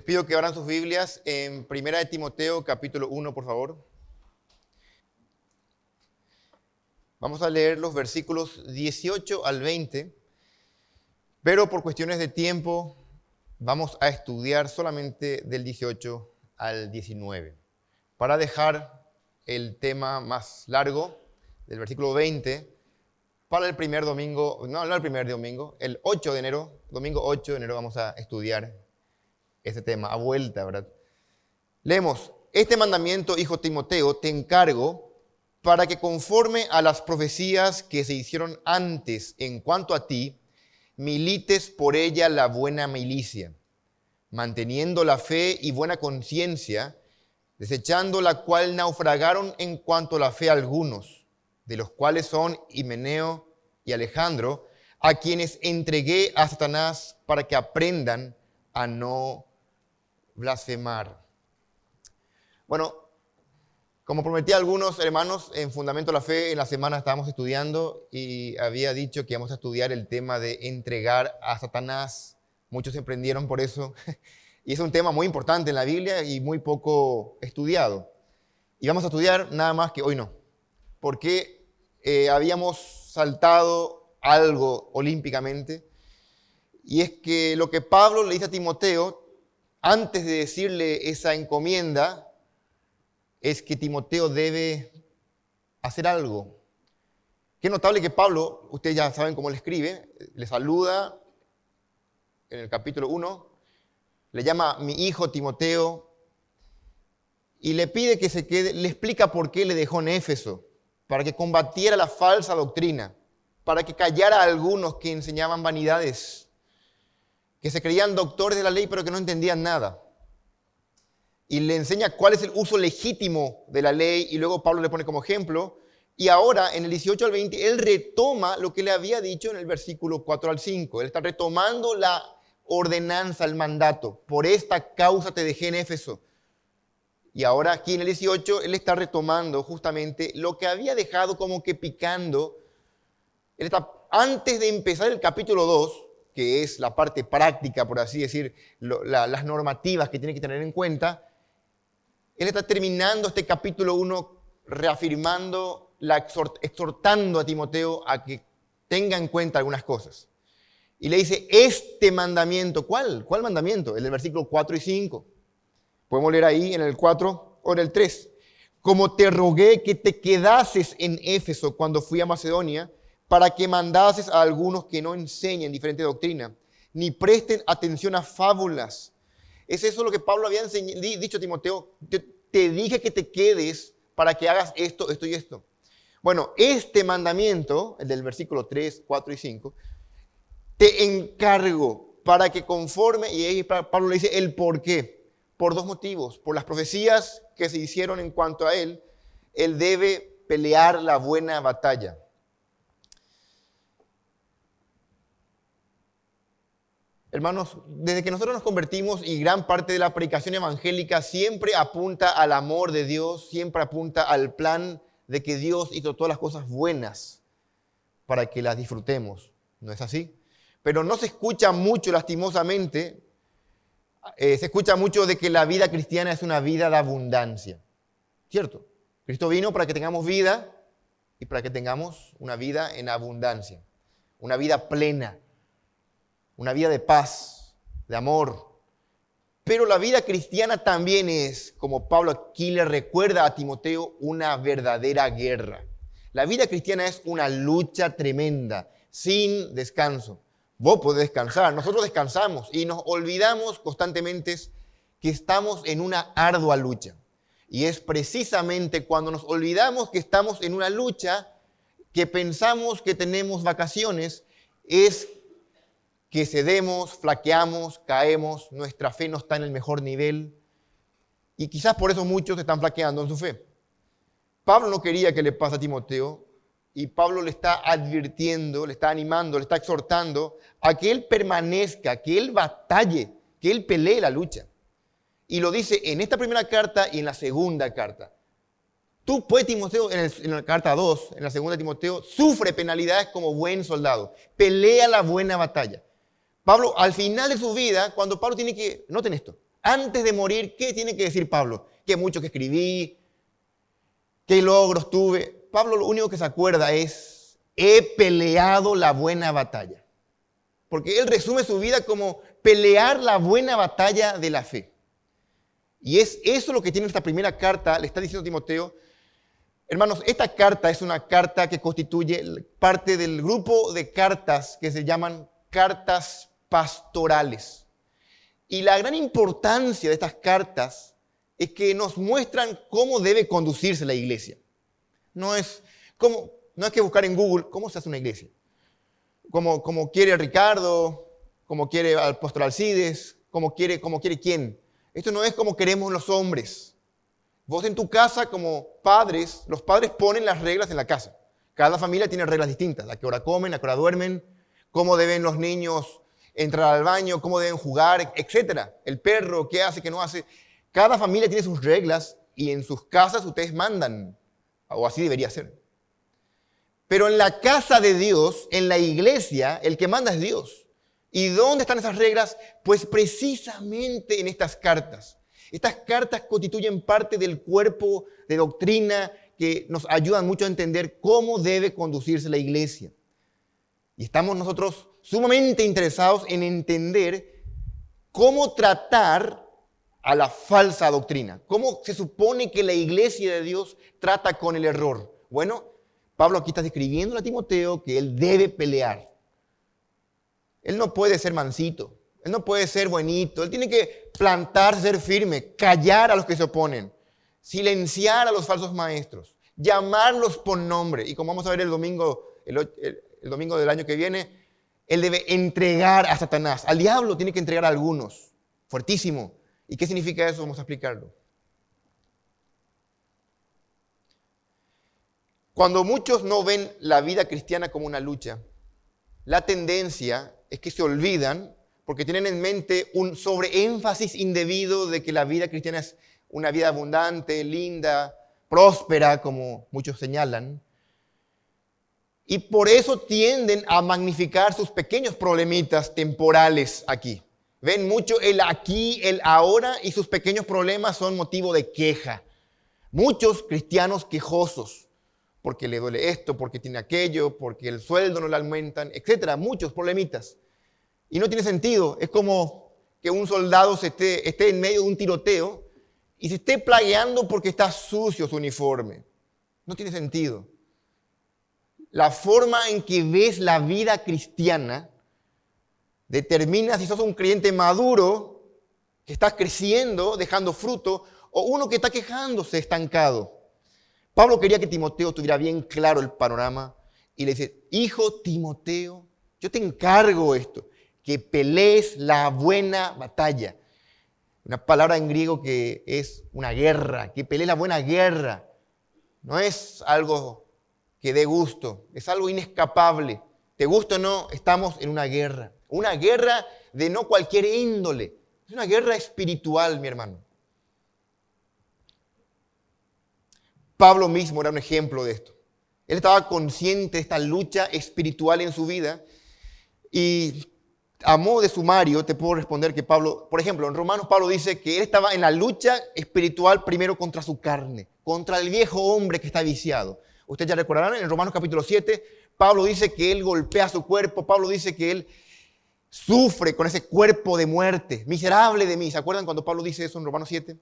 Les pido que abran sus Biblias en Primera de Timoteo, capítulo 1, por favor. Vamos a leer los versículos 18 al 20, pero por cuestiones de tiempo vamos a estudiar solamente del 18 al 19, para dejar el tema más largo, del versículo 20, para el primer domingo, no el primer domingo, el 8 de enero, domingo 8 de enero vamos a estudiar este tema, a vuelta, ¿verdad? Leemos: este mandamiento, hijo Timoteo, te encargo para que conforme a las profecías que se hicieron antes en cuanto a ti, milites por ella la buena milicia, manteniendo la fe y buena conciencia, desechando la cual naufragaron en cuanto a la fe algunos, de los cuales son Himeneo y Alejandro, a quienes entregué a Satanás para que aprendan a no blasfemar. Bueno, como prometí a algunos hermanos en Fundamento de la Fe, en la semana estábamos estudiando y había dicho que íbamos a estudiar el tema de entregar a Satanás. Muchos se prendieron por eso. Y es un tema muy importante en la Biblia y muy poco estudiado. Y vamos a estudiar nada más que hoy no. Porque habíamos saltado algo olímpicamente. Y es que lo que Pablo le dice a Timoteo, antes de decirle esa encomienda, es que Timoteo debe hacer algo. Qué notable que Pablo, ustedes ya saben cómo le escribe, le saluda en el capítulo 1, le llama mi hijo Timoteo y le pide que se quede, le explica por qué le dejó en Éfeso, para que combatiera la falsa doctrina, para que callara a algunos que enseñaban vanidades, que se creían doctores de la ley pero que no entendían nada. Y le enseña cuál es el uso legítimo de la ley y luego Pablo le pone como ejemplo. Y ahora en el 18 al 20 él retoma lo que le había dicho en el versículo 4 al 5. Él está retomando la ordenanza, el mandato. Por esta causa te dejé en Éfeso. Y ahora aquí en el 18 él está retomando justamente lo que había dejado como que picando. Él está, antes de empezar el capítulo 2, que es la parte práctica, por así decir, las normativas que tiene que tener en cuenta, él está terminando este capítulo 1 reafirmando, exhortando a Timoteo a que tenga en cuenta algunas cosas. Y le dice, este mandamiento, ¿cuál? ¿Cuál mandamiento? El del versículo 4 y 5. Podemos leer ahí en el 4 o en el 3. Como te rogué que te quedases en Éfeso cuando fui a Macedonia, para que mandases a algunos que no enseñen diferente doctrina, ni presten atención a fábulas. Es eso lo que Pablo había dicho a Timoteo. Te dije que te quedes para que hagas esto, esto y esto. Bueno, este mandamiento, el del versículo 3, 4 y 5, te encargo para que conforme, y ahí Pablo le dice el por qué. Por dos motivos. Por las profecías que se hicieron en cuanto a él debe pelear la buena batalla. Hermanos, desde que nosotros nos convertimos y gran parte de la predicación evangélica siempre apunta al amor de Dios, siempre apunta al plan de que Dios hizo todas las cosas buenas para que las disfrutemos. ¿No es así? Pero no se escucha mucho, lastimosamente, se escucha mucho de que la vida cristiana es una vida de abundancia. ¿Cierto? Cristo vino para que tengamos vida y para que tengamos una vida en abundancia, una vida plena. Una vida de paz, de amor. Pero la vida cristiana también es, como Pablo aquí le recuerda a Timoteo, una verdadera guerra. La vida cristiana es una lucha tremenda, sin descanso. Vos podés descansar, nosotros descansamos y nos olvidamos constantemente que estamos en una ardua lucha. Y es precisamente cuando nos olvidamos que estamos en una lucha, que pensamos que tenemos vacaciones, es que cedemos, flaqueamos, caemos, nuestra fe no está en el mejor nivel y quizás por eso muchos están flaqueando en su fe. Pablo no quería que le pase a Timoteo y Pablo le está advirtiendo, le está animando, le está exhortando a que él permanezca, que él batalle, que él pelee la lucha. Y lo dice en esta primera carta y en la segunda carta. Tú, pues, Timoteo, en la carta 2, en la segunda Timoteo, sufre penalidades como buen soldado, pelea la buena batalla. Pablo, al final de su vida, cuando Pablo tiene que, noten esto, Antes de morir, ¿qué tiene que decir Pablo? Qué mucho que escribí, qué logros tuve. Pablo lo único que se acuerda es, he peleado la buena batalla. Porque él resume su vida como pelear la buena batalla de la fe. Y es eso lo que tiene esta primera carta, le está diciendo a Timoteo. Hermanos, esta carta es una carta que constituye parte del grupo de cartas que se llaman cartas pastorales. Y la gran importancia de estas cartas es que nos muestran cómo debe conducirse la iglesia. No es que buscar en Google cómo se hace una iglesia. Como quiere Ricardo, como quiere al pastor Alcides, como quiere quién. Esto no es como queremos los hombres. Vos en tu casa como padres, los padres ponen las reglas en la casa. Cada familia tiene reglas distintas. A qué hora comen, a qué hora duermen, cómo deben los niños entrar al baño, cómo deben jugar, etc. El perro, qué hace, qué no hace. Cada familia tiene sus reglas y en sus casas ustedes mandan. O así debería ser. Pero en la casa de Dios, en la iglesia, el que manda es Dios. ¿Y dónde están esas reglas? Pues precisamente en estas cartas. Estas cartas constituyen parte del cuerpo de doctrina que nos ayudan mucho a entender cómo debe conducirse la iglesia. Y estamos nosotros sumamente interesados en entender cómo tratar a la falsa doctrina. ¿Cómo se supone que la iglesia de Dios trata con el error? Bueno, Pablo aquí está describiendo a Timoteo que él debe pelear. Él no puede ser mansito, él no puede ser buenito, él tiene que plantarse, ser firme, callar a los que se oponen, silenciar a los falsos maestros, llamarlos por nombre. Y como vamos a ver el domingo del año que viene, él debe entregar a Satanás. Al diablo tiene que entregar a algunos. Fuertísimo. ¿Y qué significa eso? Vamos a explicarlo. Cuando muchos no ven la vida cristiana como una lucha, la tendencia es que se olvidan porque tienen en mente un sobreénfasis indebido de que la vida cristiana es una vida abundante, linda, próspera, como muchos señalan. Y por eso tienden a magnificar sus pequeños problemitas temporales aquí. Ven mucho el aquí, el ahora, y sus pequeños problemas son motivo de queja. Muchos cristianos quejosos, porque le duele esto, porque tiene aquello, porque el sueldo no le aumentan, etcétera, muchos problemitas. Y no tiene sentido. Es como que un soldado esté en medio de un tiroteo y se esté plagueando porque está sucio su uniforme. No tiene sentido. La forma en que ves la vida cristiana determina si sos un creyente maduro, que estás creciendo, dejando fruto, o uno que está quejándose, estancado. Pablo quería que Timoteo tuviera bien claro el panorama y le dice, hijo Timoteo, yo te encargo esto, que pelees la buena batalla. Una palabra en griego que es una guerra, que pelees la buena guerra. No es algo que dé gusto, es algo inescapable. Te gusta o no, estamos en una guerra. Una guerra de no cualquier índole. Es una guerra espiritual, mi hermano. Pablo mismo era un ejemplo de esto. Él estaba consciente de esta lucha espiritual en su vida y a modo de sumario te puedo responder que Pablo, por ejemplo, en Romanos Pablo dice que él estaba en la lucha espiritual primero contra su carne, contra el viejo hombre que está viciado. Ustedes ya recordarán, en Romanos capítulo 7, Pablo dice que él golpea su cuerpo, Pablo dice que él sufre con ese cuerpo de muerte, miserable de mí. ¿Se acuerdan cuando Pablo dice eso en Romanos 7?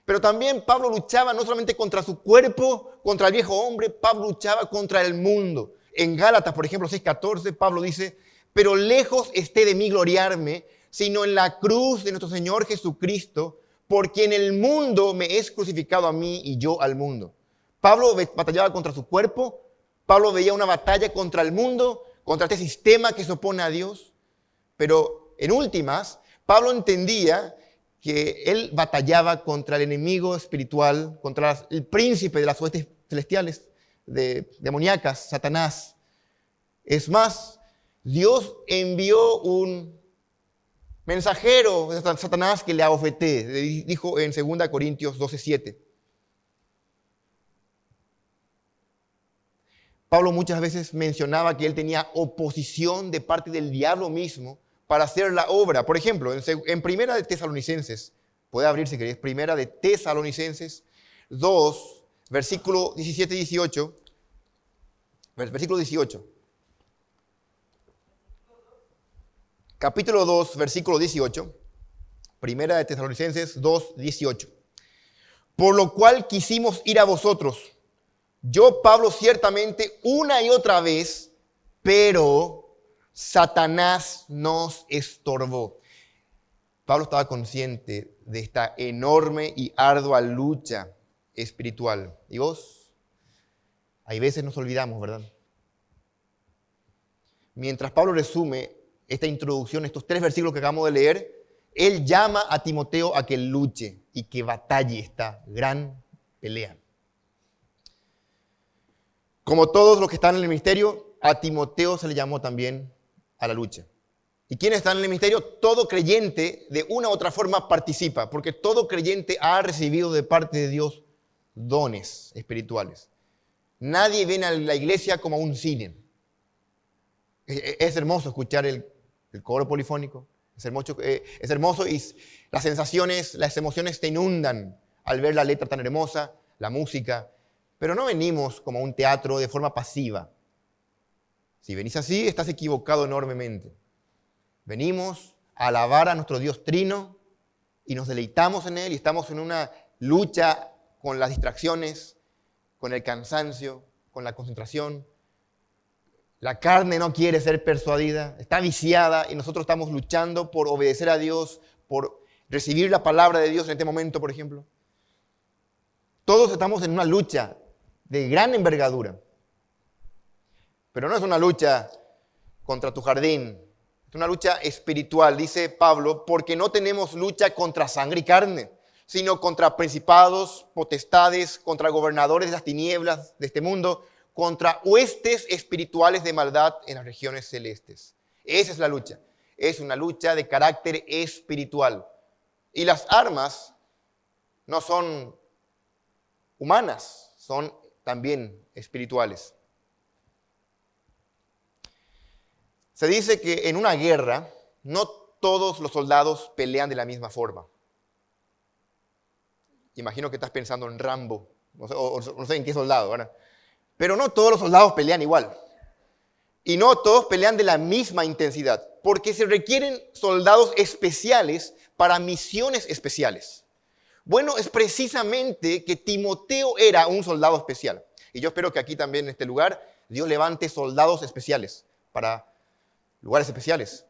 Pero también Pablo luchaba no solamente contra su cuerpo, contra el viejo hombre, Pablo luchaba contra el mundo. En Gálatas, por ejemplo, 6:14, Pablo dice, pero lejos esté de mí gloriarme, sino en la cruz de nuestro Señor Jesucristo, por quien el mundo me es crucificado a mí y yo al mundo. Pablo batallaba contra su cuerpo, Pablo veía una batalla contra el mundo, contra este sistema que se opone a Dios, pero en últimas, Pablo entendía que él batallaba contra el enemigo espiritual, contra el príncipe de las huestes celestiales, demoníacas, Satanás. Es más, Dios envió un mensajero de Satanás que le abofetee, dijo en 2 Corintios 12:7. Pablo muchas veces mencionaba que él tenía oposición de parte del diablo mismo para hacer la obra. Por ejemplo, en 1 de Tesalonicenses, Puede abrir si queréis. Primera de Tesalonicenses 2, versículo 17 y 18. Versículo 18. Capítulo 2, versículo 18. Primera de Tesalonicenses 2, 18. Por lo cual quisimos ir a vosotros. Yo, Pablo, ciertamente una y otra vez, pero Satanás nos estorbó. Pablo estaba consciente de esta enorme y ardua lucha espiritual. ¿Y vos? Hay veces nos olvidamos, ¿verdad? Mientras Pablo resume esta introducción, estos 3 versículos que acabamos de leer, él llama a Timoteo a que luche y que batalle esta gran pelea. Como todos los que están en el ministerio, a Timoteo se le llamó también a la lucha. ¿Y quiénes están en el ministerio? Todo creyente de una u otra forma participa, porque todo creyente ha recibido de parte de Dios dones espirituales. Nadie viene a la iglesia como a un cine. Es hermoso escuchar el coro polifónico, es hermoso y las sensaciones, las emociones te inundan al ver la letra tan hermosa, la música, pero no venimos como a un teatro de forma pasiva. Si venís así, estás equivocado enormemente. Venimos a alabar a nuestro Dios Trino y nos deleitamos en Él y estamos en una lucha con las distracciones, con el cansancio, con la concentración. La carne no quiere ser persuadida, está viciada y nosotros estamos luchando por obedecer a Dios, por recibir la palabra de Dios en este momento, por ejemplo. Todos estamos en una lucha de gran envergadura. Pero no es una lucha contra tu jardín, es una lucha espiritual, dice Pablo, porque no tenemos lucha contra sangre y carne, sino contra principados, potestades, contra gobernadores de las tinieblas de este mundo, contra huestes espirituales de maldad en las regiones celestes. Esa es la lucha. Es una lucha de carácter espiritual. Y las armas no son humanas, son también espirituales. Se dice que en una guerra no todos los soldados pelean de la misma forma. Imagino que estás pensando en Rambo, no sé en qué soldado, ¿verdad? Pero no todos los soldados pelean igual. Y no todos pelean de la misma intensidad, porque se requieren soldados especiales para misiones especiales. Bueno, es precisamente que Timoteo era un soldado especial. Y yo espero que aquí también en este lugar Dios levante soldados especiales para lugares especiales.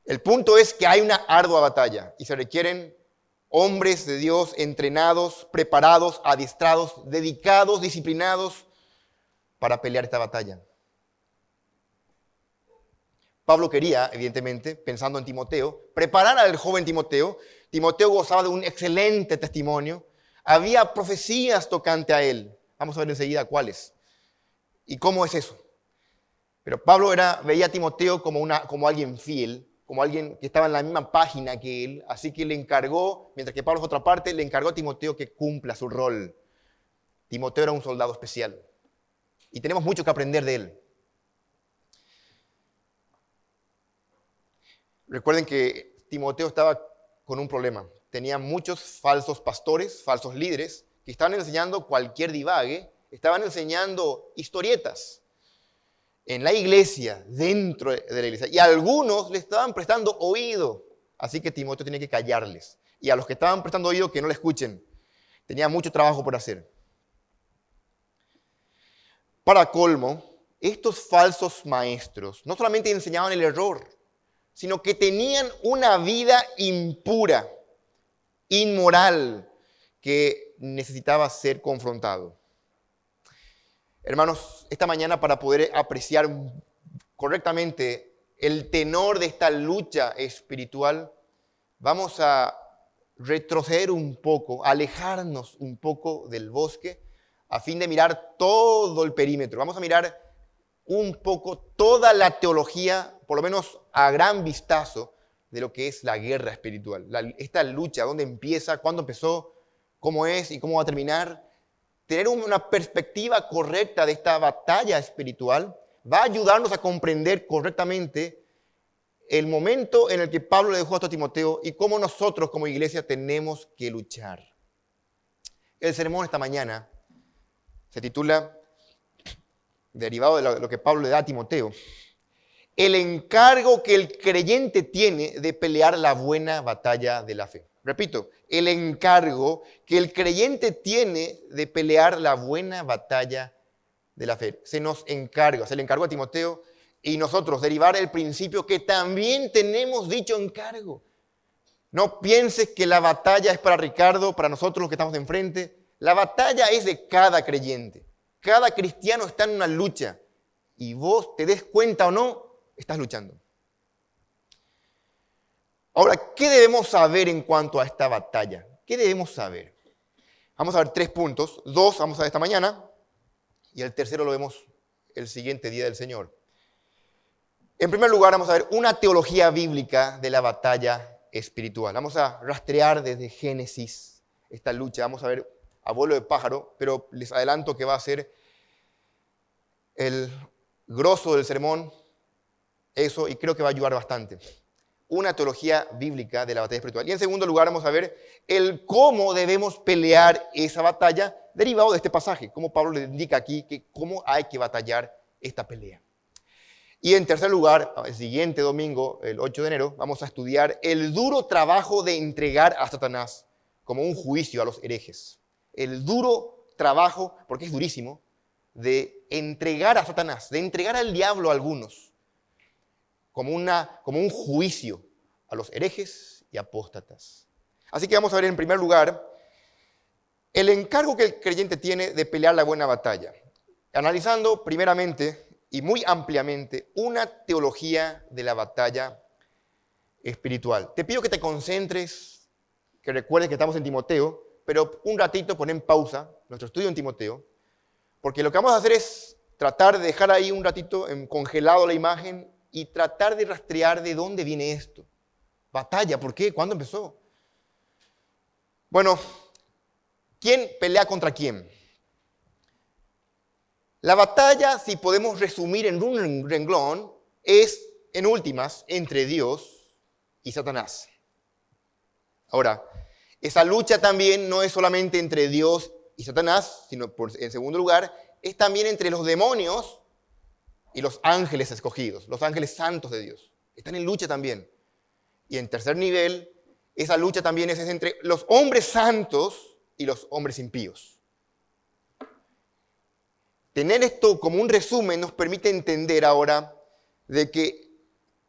El punto es que hay una ardua batalla y se requieren hombres de Dios entrenados, preparados, adiestrados, dedicados, disciplinados para pelear esta batalla. Pablo quería, evidentemente, pensando en Timoteo, preparar al joven Timoteo. Timoteo gozaba de un excelente testimonio. Había profecías tocante a él. Vamos a ver enseguida cuáles. ¿Y cómo es eso? Pero Pablo veía a Timoteo como alguien fiel, como alguien que estaba en la misma página que él. Así que le encargó, mientras que Pablo es otra parte, le encargó a Timoteo que cumpla su rol. Timoteo era un soldado especial. Y tenemos mucho que aprender de él. Recuerden que Timoteo estaba con un problema. Tenía muchos falsos pastores, falsos líderes, que estaban enseñando cualquier divague, estaban enseñando historietas en la iglesia, dentro de la iglesia. Y algunos le estaban prestando oído. Así que Timoteo tenía que callarles. Y a los que estaban prestando oído, que no le escuchen. Tenía mucho trabajo por hacer. Para colmo, estos falsos maestros no solamente enseñaban el error, sino que tenían una vida impura, inmoral, que necesitaba ser confrontado. Hermanos, esta mañana para poder apreciar correctamente el tenor de esta lucha espiritual, vamos a retroceder un poco, alejarnos un poco del bosque, a fin de mirar todo el perímetro. Vamos a mirar un poco toda la teología, por lo menos a gran vistazo, de lo que es la guerra espiritual. Esta lucha, dónde empieza, cuándo empezó, cómo es y cómo va a terminar. Tener una perspectiva correcta de esta batalla espiritual va a ayudarnos a comprender correctamente el momento en el que Pablo le dejó esto a Timoteo y cómo nosotros como iglesia tenemos que luchar. El sermón esta mañana se titula, derivado de lo que Pablo le da a Timoteo, el encargo que el creyente tiene de pelear la buena batalla de la fe. Repito, el encargo que el creyente tiene de pelear la buena batalla de la fe. Se nos encarga, se le encargó a Timoteo y nosotros derivar el principio que también tenemos dicho encargo. No pienses que la batalla es para Ricardo, para nosotros los que estamos enfrente. La batalla es de cada creyente. Cada cristiano está en una lucha y vos te des cuenta o no, estás luchando. Ahora, ¿qué debemos saber en cuanto a esta batalla? ¿Qué debemos saber? Vamos a ver 3 puntos. 2 vamos a ver esta mañana y el tercero lo vemos el siguiente día del Señor. En primer lugar, vamos a ver una teología bíblica de la batalla espiritual. Vamos a rastrear desde Génesis esta lucha. Vamos a ver a vuelo de pájaro, pero les adelanto que va a ser el grosso del sermón, eso, y creo que va a ayudar bastante. Una teología bíblica de la batalla espiritual. Y en segundo lugar vamos a ver el cómo debemos pelear esa batalla derivado de este pasaje, como Pablo le indica aquí, que cómo hay que batallar esta pelea. Y en tercer lugar, el siguiente domingo, el 8 de enero, vamos a estudiar el duro trabajo de entregar a Satanás como un juicio a los herejes. El duro trabajo, porque es durísimo, de entregar a Satanás, de entregar al diablo a algunos, como un juicio a los herejes y apóstatas. Así que vamos a ver en primer lugar el encargo que el creyente tiene de pelear la buena batalla, analizando primeramente y muy ampliamente una teología de la batalla espiritual. Te pido que te concentres, que recuerdes que estamos en Timoteo, pero un ratito pon en pausa nuestro estudio en Timoteo, porque lo que vamos a hacer es tratar de dejar ahí un ratito congelado la imagen y tratar de rastrear de dónde viene esto. Batalla, ¿por qué? ¿Cuándo empezó? Bueno, ¿quién pelea contra quién? La batalla, si podemos resumir en un renglón, es, en últimas, entre Dios y Satanás. Ahora, esa lucha también no es solamente entre Dios y Satanás, sino, en segundo lugar, es también entre los demonios y los ángeles escogidos, los ángeles santos de Dios. Están en lucha también. Y en tercer nivel, esa lucha también es entre los hombres santos y los hombres impíos. Tener esto como un resumen nos permite entender ahora de que,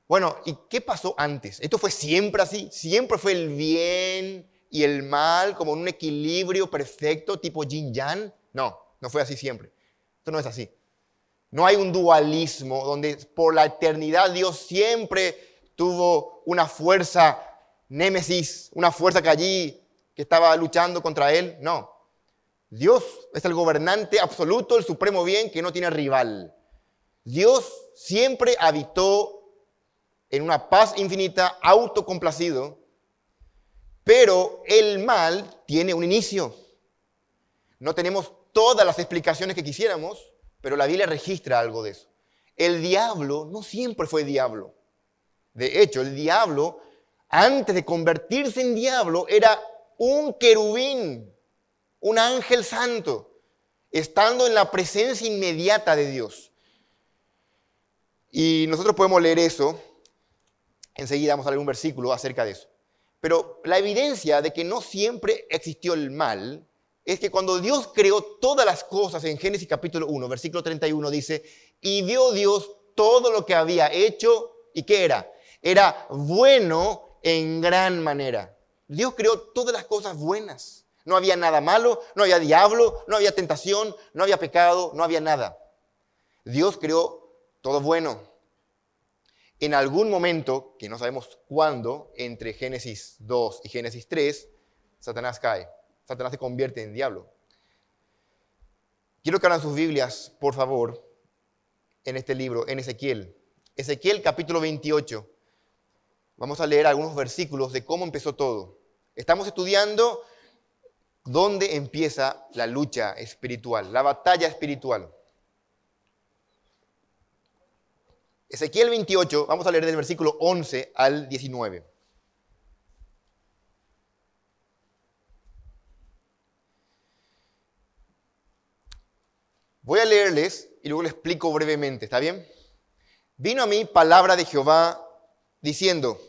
bueno, ¿y qué pasó antes? ¿Esto fue siempre así? ¿Siempre fue el bien y el mal como en un equilibrio perfecto tipo yin-yang? No, no fue así siempre. Esto no es así. No hay un dualismo donde por la eternidad Dios siempre tuvo una fuerza némesis, una fuerza que estaba luchando contra él. No. Dios es el gobernante absoluto, el supremo bien que no tiene rival. Dios siempre habitó en una paz infinita, autocomplacido, pero el mal tiene un inicio. No tenemos todas las explicaciones que quisiéramos, pero la Biblia registra algo de eso. El diablo no siempre fue diablo. De hecho, el diablo, antes de convertirse en diablo, era un querubín, un ángel santo, estando en la presencia inmediata de Dios. Y nosotros podemos leer eso. Enseguida vamos a leer un versículo acerca de eso. Pero la evidencia de que no siempre existió el mal es que cuando Dios creó todas las cosas, en Génesis capítulo 1, versículo 31, dice, y vio Dios todo lo que había hecho, ¿y qué era? Era bueno en gran manera. Dios creó todas las cosas buenas. No había nada malo, no había diablo, no había tentación, no había pecado, no había nada. Dios creó todo bueno. En algún momento, que no sabemos cuándo, entre Génesis 2 y Génesis 3, Satanás cae. Satanás se convierte en diablo. Quiero que abran sus Biblias, por favor, en este libro, en Ezequiel. Ezequiel capítulo 28. Vamos a leer algunos versículos de cómo empezó todo. Estamos estudiando dónde empieza la lucha espiritual, la batalla espiritual. Ezequiel 28, vamos a leer del versículo 11 al 19. Voy a leerles y luego les explico brevemente, ¿está bien? Vino a mí palabra de Jehová diciendo,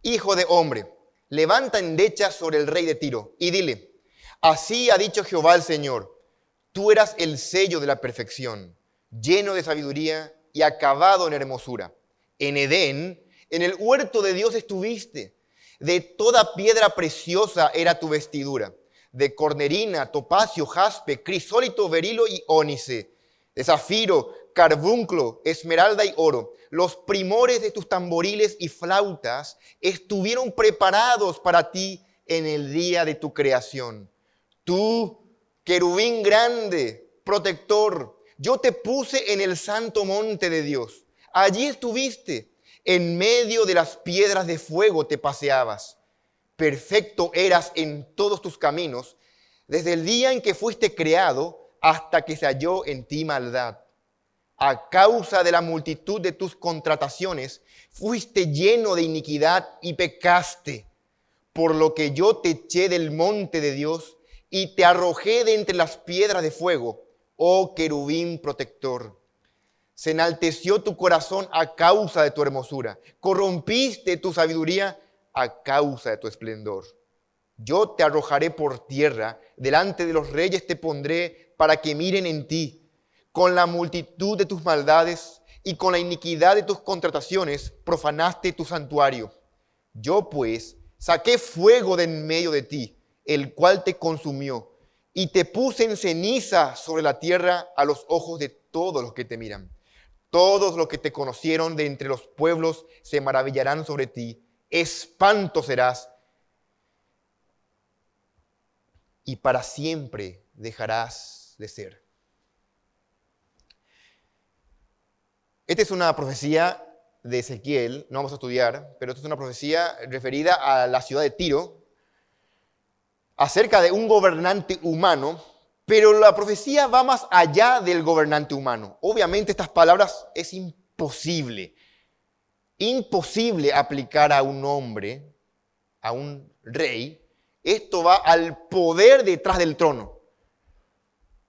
Hijo de hombre, levanta endecha sobre el rey de Tiro y dile, así ha dicho Jehová el Señor, tú eras el sello de la perfección, lleno de sabiduría y acabado en hermosura. En Edén, en el huerto de Dios estuviste. De toda piedra preciosa era tu vestidura, de cornerina, topacio, jaspe, crisólito, berilo y ónice, de zafiro, carbunclo, esmeralda y oro. Los primores de tus tamboriles y flautas estuvieron preparados para ti en el día de tu creación. Tú, querubín grande, protector, yo te puse en el santo monte de Dios. Allí estuviste, en medio de las piedras de fuego te paseabas. Perfecto eras en todos tus caminos, desde el día en que fuiste creado hasta que se halló en ti maldad. A causa de la multitud de tus contrataciones, fuiste lleno de iniquidad y pecaste, por lo que yo te eché del monte de Dios y te arrojé de entre las piedras de fuego, oh querubín protector. Se enalteció tu corazón a causa de tu hermosura, corrompiste tu sabiduría a causa de tu esplendor. Yo te arrojaré por tierra, delante de los reyes te pondré para que miren en ti. Con la multitud de tus maldades y con la iniquidad de tus contrataciones profanaste tu santuario. Yo pues saqué fuego de en medio de ti, el cual te consumió, y te puse en ceniza sobre la tierra a los ojos de todos los que te miran. Todos los que te conocieron de entre los pueblos se maravillarán sobre ti. Espanto serás y para siempre dejarás de ser. Esta es una profecía de Ezequiel, no vamos a estudiar, pero esta es una profecía referida a la ciudad de Tiro, acerca de un gobernante humano, pero la profecía va más allá del gobernante humano. Obviamente estas palabras es imposible aplicar a un hombre, a un rey. Esto va al poder detrás del trono.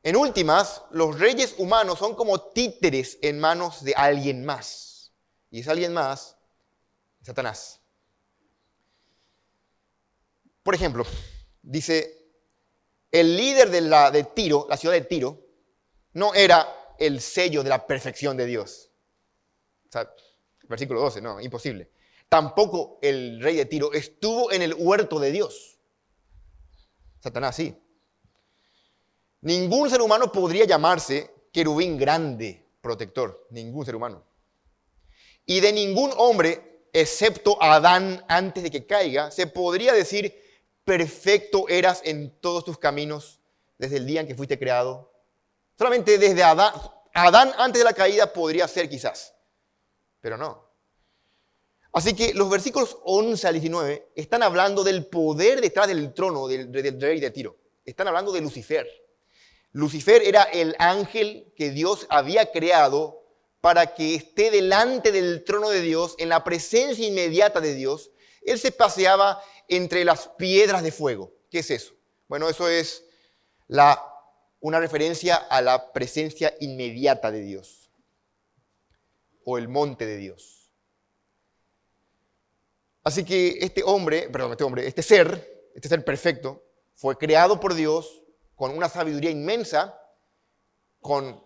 En últimas, los reyes humanos son como títeres en manos de alguien más. Y ese alguien más es Satanás. Por ejemplo, dice, el líder de Tiro, la ciudad de Tiro, no era el sello de la perfección de Dios. O sea, versículo 12, no, imposible. Tampoco el rey de Tiro estuvo en el huerto de Dios. Satanás sí. Ningún ser humano podría llamarse querubín grande, protector. Ningún ser humano. Y de ningún hombre, excepto Adán antes de que caiga, se podría decir, perfecto eras en todos tus caminos desde el día en que fuiste creado. Solamente desde Adán antes de la caída podría ser quizás, pero no. Así que los versículos 11 al 19 están hablando del poder detrás del trono del rey de Tiro. Están hablando de Lucifer. Lucifer era el ángel que Dios había creado para que esté delante del trono de Dios, en la presencia inmediata de Dios. Él se paseaba entre las piedras de fuego. ¿Qué es eso? Bueno, eso es una referencia a la presencia inmediata de Dios, o el monte de Dios. Así que este ser perfecto, fue creado por Dios con una sabiduría inmensa,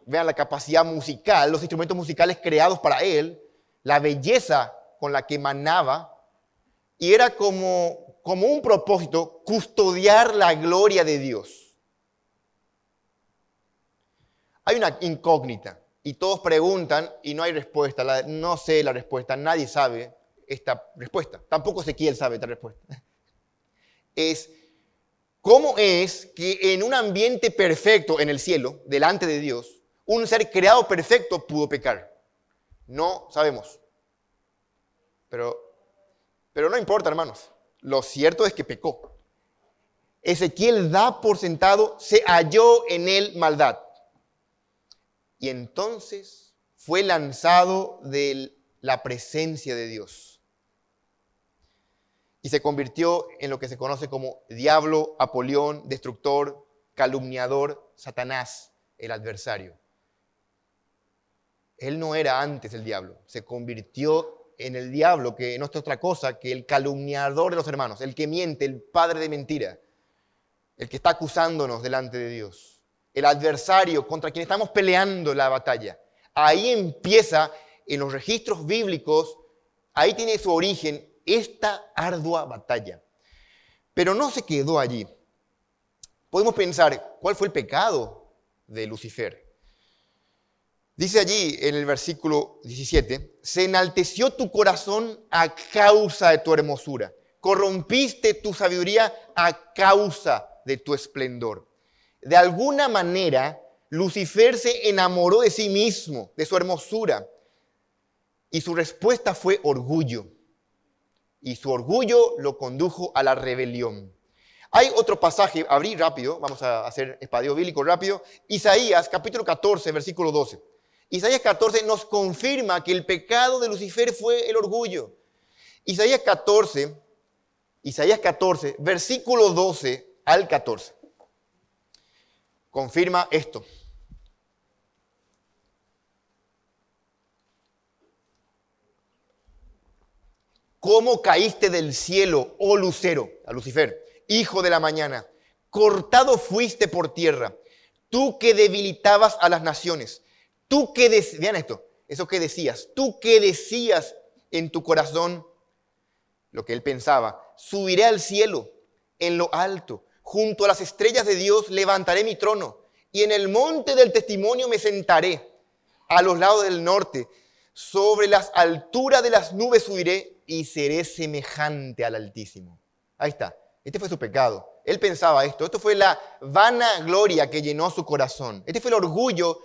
vean la capacidad musical, los instrumentos musicales creados para él, la belleza con la que emanaba, y era como un propósito custodiar la gloria de Dios. Hay una incógnita y todos preguntan y no hay respuesta. No sé la respuesta, nadie sabe esta respuesta. Tampoco Ezequiel sabe esta respuesta. Es, ¿cómo es que en un ambiente perfecto en el cielo, delante de Dios, un ser creado perfecto pudo pecar? No sabemos. Pero no importa, hermanos. Lo cierto es que pecó. Ezequiel da por sentado, se halló en él maldad. Y entonces fue lanzado de la presencia de Dios y se convirtió en lo que se conoce como diablo, Apolión, destructor, calumniador, Satanás, el adversario. Él no era antes el diablo, se convirtió en el diablo, que no es otra cosa que el calumniador de los hermanos, el que miente, el padre de mentira, el que está acusándonos delante de Dios, el adversario contra quien estamos peleando la batalla. Ahí empieza, en los registros bíblicos, ahí tiene su origen esta ardua batalla. Pero no se quedó allí. Podemos pensar, ¿cuál fue el pecado de Lucifer? Dice allí en el versículo 17, se enalteció tu corazón a causa de tu hermosura, corrompiste tu sabiduría a causa de tu esplendor. De alguna manera, Lucifer se enamoró de sí mismo, de su hermosura, y su respuesta fue orgullo. Y su orgullo lo condujo a la rebelión. Hay otro pasaje, abrí rápido, vamos a hacer espacio bíblico rápido. Isaías capítulo 14, versículo 12. Isaías 14 nos confirma que el pecado de Lucifer fue el orgullo. Isaías 14, versículo 12 al 14. Confirma esto. ¿Cómo caíste del cielo, oh lucero, a Lucifer, hijo de la mañana? Cortado fuiste por tierra, tú que debilitabas a las naciones. Tú que vean esto, eso que decías, tú que decías en tu corazón lo que él pensaba, subiré al cielo, en lo alto, junto a las estrellas de Dios levantaré mi trono, y en el monte del testimonio me sentaré, a los lados del norte, sobre las alturas de las nubes subiré, y seré semejante al Altísimo. Ahí está, este fue su pecado. Él pensaba esto fue la vana gloria que llenó su corazón. Este fue el orgullo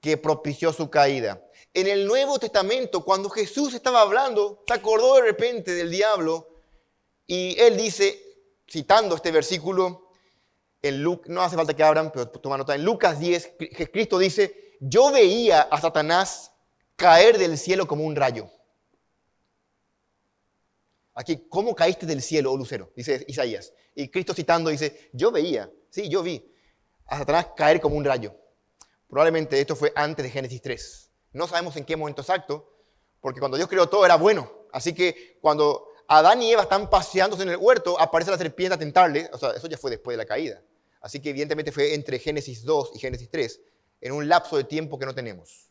que propició su caída. En el Nuevo Testamento, cuando Jesús estaba hablando, se acordó de repente del diablo y él dice, citando este versículo, no hace falta que abran, pero toma nota, en Lucas 10, Cristo dice, yo veía a Satanás caer del cielo como un rayo. Aquí, ¿cómo caíste del cielo, oh lucero? Dice Isaías. Y Cristo citando dice, yo veía, sí, yo vi a Satanás caer como un rayo. Probablemente esto fue antes de Génesis 3. No sabemos en qué momento exacto, porque cuando Dios creó todo era bueno. Así que cuando Adán y Eva están paseándose en el huerto, aparece la serpiente a tentarle. O sea, eso ya fue después de la caída. Así que evidentemente fue entre Génesis 2 y Génesis 3, en un lapso de tiempo que no tenemos.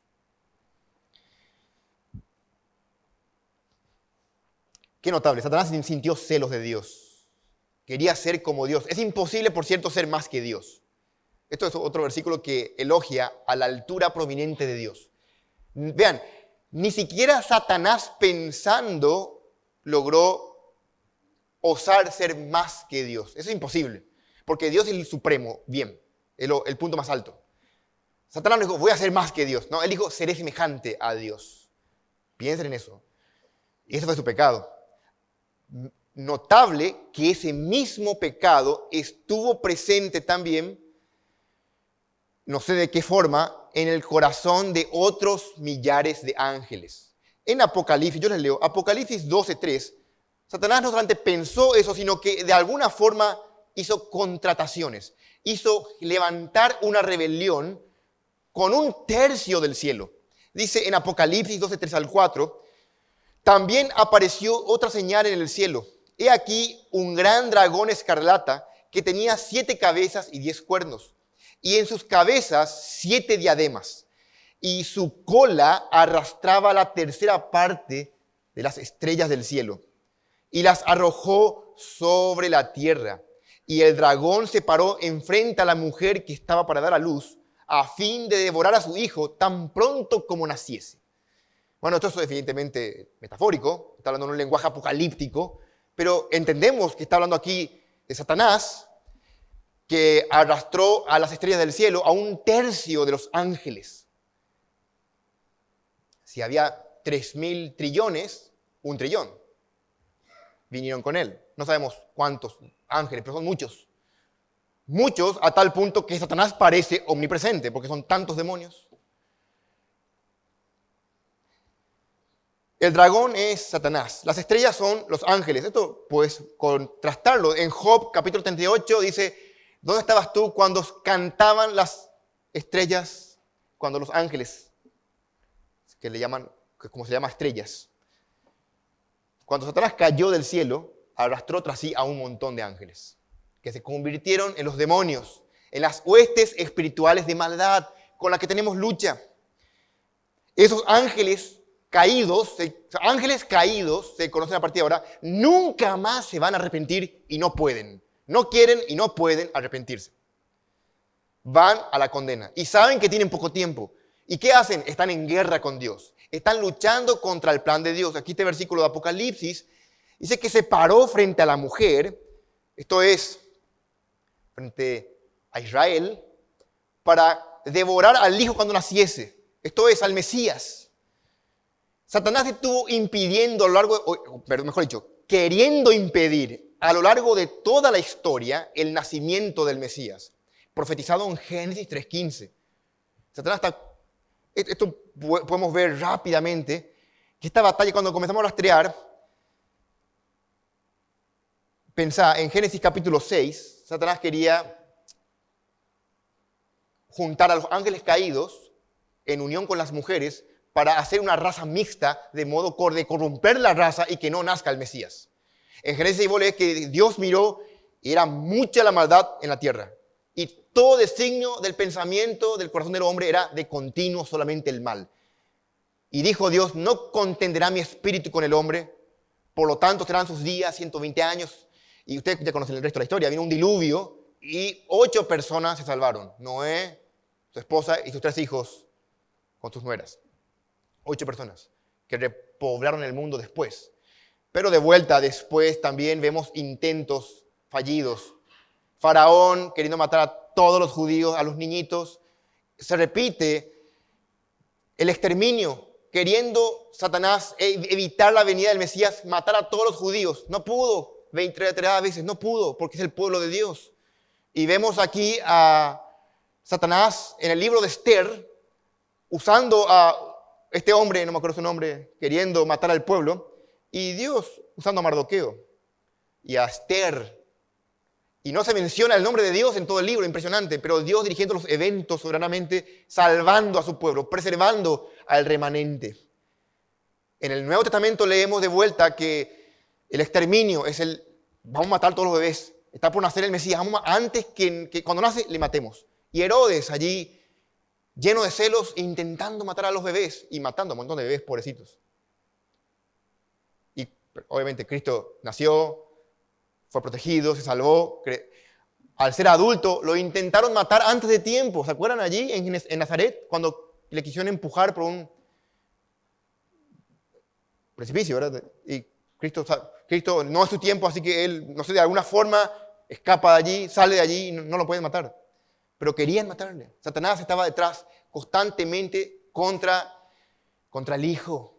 Qué notable, Satanás sintió celos de Dios. Quería ser como Dios. Es imposible, por cierto, ser más que Dios. Esto es otro versículo que elogia a la altura prominente de Dios. Vean, ni siquiera Satanás pensando logró osar ser más que Dios. Eso es imposible, porque Dios es el supremo, bien, el punto más alto. Satanás no dijo, voy a ser más que Dios. No, él dijo, seré semejante a Dios. Piensen en eso. Y ese fue su pecado. Notable que ese mismo pecado estuvo presente también, no sé de qué forma, en el corazón de otros millares de ángeles. En Apocalipsis, yo les leo, Apocalipsis 12:3, Satanás no solamente pensó eso, sino que de alguna forma hizo contrataciones, hizo levantar una rebelión con un tercio del cielo. Dice en Apocalipsis 12:3 al 4, también apareció otra señal en el cielo. He aquí un gran dragón escarlata que tenía 7 cabezas y 10 cuernos, y en sus cabezas 7 diademas, y su cola arrastraba la tercera parte de las estrellas del cielo, y las arrojó sobre la tierra. Y el dragón se paró enfrente a la mujer que estaba para dar a luz, a fin de devorar a su hijo tan pronto como naciese. Bueno, esto es evidentemente metafórico, está hablando en un lenguaje apocalíptico, pero entendemos que está hablando aquí de Satanás, que arrastró a las estrellas del cielo, a un tercio de los ángeles. Si había 3.000 trillones, 1 trillón vinieron con él. No sabemos cuántos ángeles, pero son muchos. Muchos a tal punto que Satanás parece omnipresente, porque son tantos demonios. El dragón es Satanás. Las estrellas son los ángeles. Esto puedes contrastarlo. En Job capítulo 38 dice, ¿dónde estabas tú cuando cantaban las estrellas, cuando los ángeles, que le llaman, como se llama estrellas? Cuando Satanás cayó del cielo, arrastró tras sí a un montón de ángeles, que se convirtieron en los demonios, en las huestes espirituales de maldad con las que tenemos lucha. Esos ángeles caídos, se conocen a partir de ahora, nunca más se van a arrepentir y no pueden. No quieren y no pueden arrepentirse. Van a la condena y saben que tienen poco tiempo. ¿Y qué hacen? Están en guerra con Dios. Están luchando contra el plan de Dios. Aquí este versículo de Apocalipsis dice que se paró frente a la mujer, esto es, frente a Israel, para devorar al hijo cuando naciese. Esto es, al Mesías. Satanás estuvo impidiendo a lo largo, mejor dicho, queriendo impedir a lo largo de toda la historia el nacimiento del Mesías, profetizado en Génesis 3:15. Satanás esto podemos ver rápidamente, que esta batalla, cuando comenzamos a rastrear, pensá, en Génesis capítulo 6, Satanás quería juntar a los ángeles caídos en unión con las mujeres para hacer una raza mixta, de modo de corromper la raza y que no nazca el Mesías. En Génesis 6 vos lees que Dios miró y era mucha la maldad en la tierra. Y todo designio del pensamiento del corazón del hombre era de continuo solamente el mal. Y dijo Dios, no contenderá mi espíritu con el hombre, por lo tanto serán sus días 120 años. Y ustedes ya conocen el resto de la historia. Vino un diluvio y 8 personas se salvaron. Noé, su esposa y sus 3 hijos con sus nueras. 8 personas que repoblaron el mundo después. Pero de vuelta después también vemos intentos fallidos. Faraón queriendo matar a todos los judíos, a los niñitos. Se repite el exterminio, queriendo Satanás evitar la venida del Mesías, matar a todos los judíos. No pudo, 23 veces, no pudo, porque es el pueblo de Dios. Y vemos aquí a Satanás en el libro de Esther, usando a este hombre, no me acuerdo su nombre, queriendo matar al pueblo, y Dios usando a Mardoqueo y a Esther. Y no se menciona el nombre de Dios en todo el libro, impresionante, pero Dios dirigiendo los eventos soberanamente, salvando a su pueblo, preservando al remanente. En el Nuevo Testamento leemos de vuelta que el exterminio es vamos a matar a todos los bebés, está por nacer el Mesías, antes que cuando nace le matemos. Y Herodes allí, lleno de celos, intentando matar a los bebés y matando a un montón de bebés pobrecitos. Y obviamente Cristo nació, fue protegido, se salvó. Al ser adulto, lo intentaron matar antes de tiempo. ¿Se acuerdan allí en Nazaret? Cuando le quisieron empujar por un precipicio, ¿verdad? Y Cristo no es su tiempo, así que él, no sé, de alguna forma escapa de allí, sale de allí y no lo pueden matar. Pero querían matarle. Satanás estaba detrás constantemente contra el Hijo.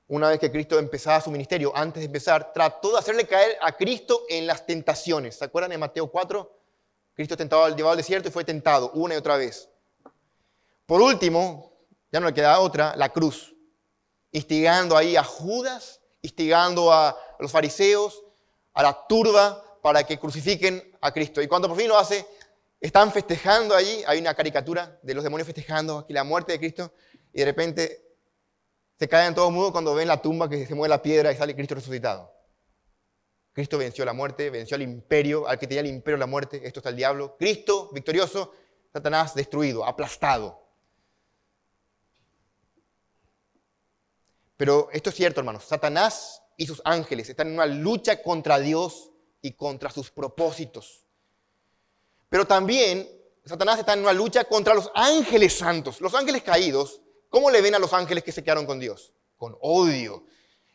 Una vez que Cristo empezaba su ministerio, antes de empezar, trató de hacerle caer a Cristo en las tentaciones. ¿Se acuerdan en Mateo 4? Cristo llevado al desierto y fue tentado una y otra vez. Por último, ya no le queda otra, la cruz. Instigando ahí a Judas, instigando a los fariseos, a la turba, para que crucifiquen a Cristo. Y cuando por fin lo hace, están festejando allí, hay una caricatura de los demonios festejando aquí la muerte de Cristo, y de repente se caen todos mudos cuando ven la tumba, que se mueve la piedra y sale Cristo resucitado. Cristo venció la muerte, venció al imperio, al que tenía el imperio de la muerte, esto está el diablo. Cristo victorioso, Satanás destruido, aplastado. Pero esto es cierto, hermanos, Satanás y sus ángeles están en una lucha contra Dios y contra sus propósitos. Pero también Satanás está en una lucha contra los ángeles santos. Los ángeles caídos, ¿cómo le ven a los ángeles que se quedaron con Dios? Con odio.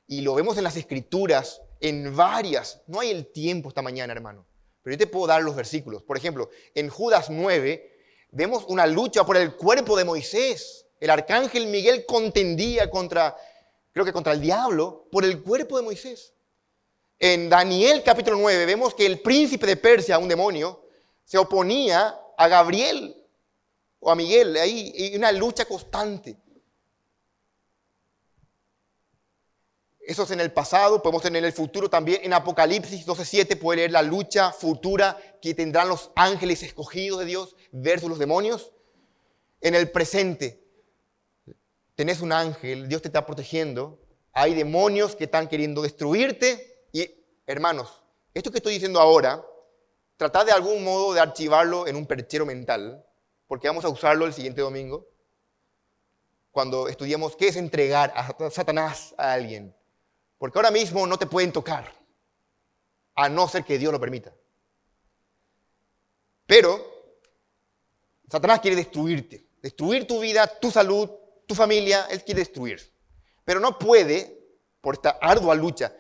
Y lo vemos en las Escrituras, en varias. No hay el tiempo esta mañana, hermano. Pero yo te puedo dar los versículos. Por ejemplo, en Judas 9 vemos una lucha por el cuerpo de Moisés. El arcángel Miguel contendía contra el diablo por el cuerpo de Moisés. En Daniel capítulo 9 vemos que el príncipe de Persia, un demonio, se oponía a Gabriel o a Miguel, ahí hay una lucha constante. Eso es en el pasado, podemos tener en el futuro también. En Apocalipsis 12:7 puede leer la lucha futura que tendrán los ángeles escogidos de Dios versus los demonios. En el presente, tenés un ángel, Dios te está protegiendo. Hay demonios que están queriendo destruirte. Y, hermanos, esto que estoy diciendo ahora, tratad de algún modo de archivarlo en un perchero mental, porque vamos a usarlo el siguiente domingo, cuando estudiemos qué es entregar a Satanás a alguien. Porque ahora mismo no te pueden tocar, a no ser que Dios lo permita. Pero Satanás quiere destruirte, destruir tu vida, tu salud, tu familia, él quiere destruir. Pero no puede por esta ardua lucha.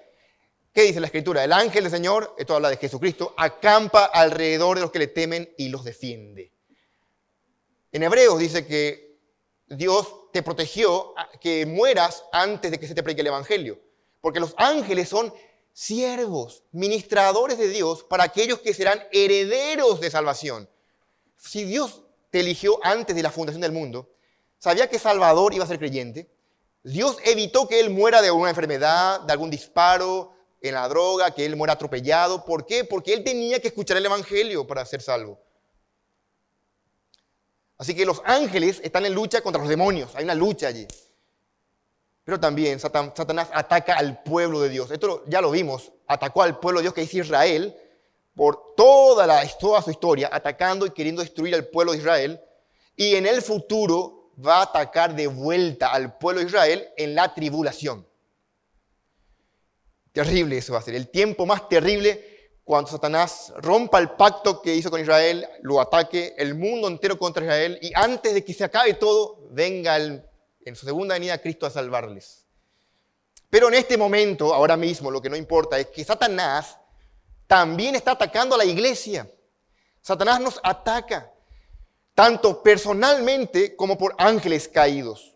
¿Qué dice la Escritura? El ángel del Señor, esto habla de Jesucristo, acampa alrededor de los que le temen y los defiende. En Hebreos dice que Dios te protegió que mueras antes de que se te predique el Evangelio. Porque los ángeles son siervos, ministradores de Dios para aquellos que serán herederos de salvación. Si Dios te eligió antes de la fundación del mundo, sabía que Salvador iba a ser creyente, Dios evitó que él muera de alguna enfermedad, de algún disparo, en la droga, que él muera atropellado. ¿Por qué? Porque él tenía que escuchar el Evangelio para ser salvo. Así que los ángeles están en lucha contra los demonios. Hay una lucha allí. Pero también Satanás ataca al pueblo de Dios. Esto ya lo vimos. Atacó al pueblo de Dios que es Israel por toda su historia, atacando y queriendo destruir al pueblo de Israel. Y en el futuro va a atacar de vuelta al pueblo de Israel en la tribulación. Terrible eso va a ser. El tiempo más terrible cuando Satanás rompa el pacto que hizo con Israel, lo ataque el mundo entero contra Israel y antes de que se acabe todo, venga en su segunda venida Cristo a salvarles. Pero en este momento, ahora mismo, lo que no importa es que Satanás también está atacando a la iglesia. Satanás nos ataca, tanto personalmente como por ángeles caídos.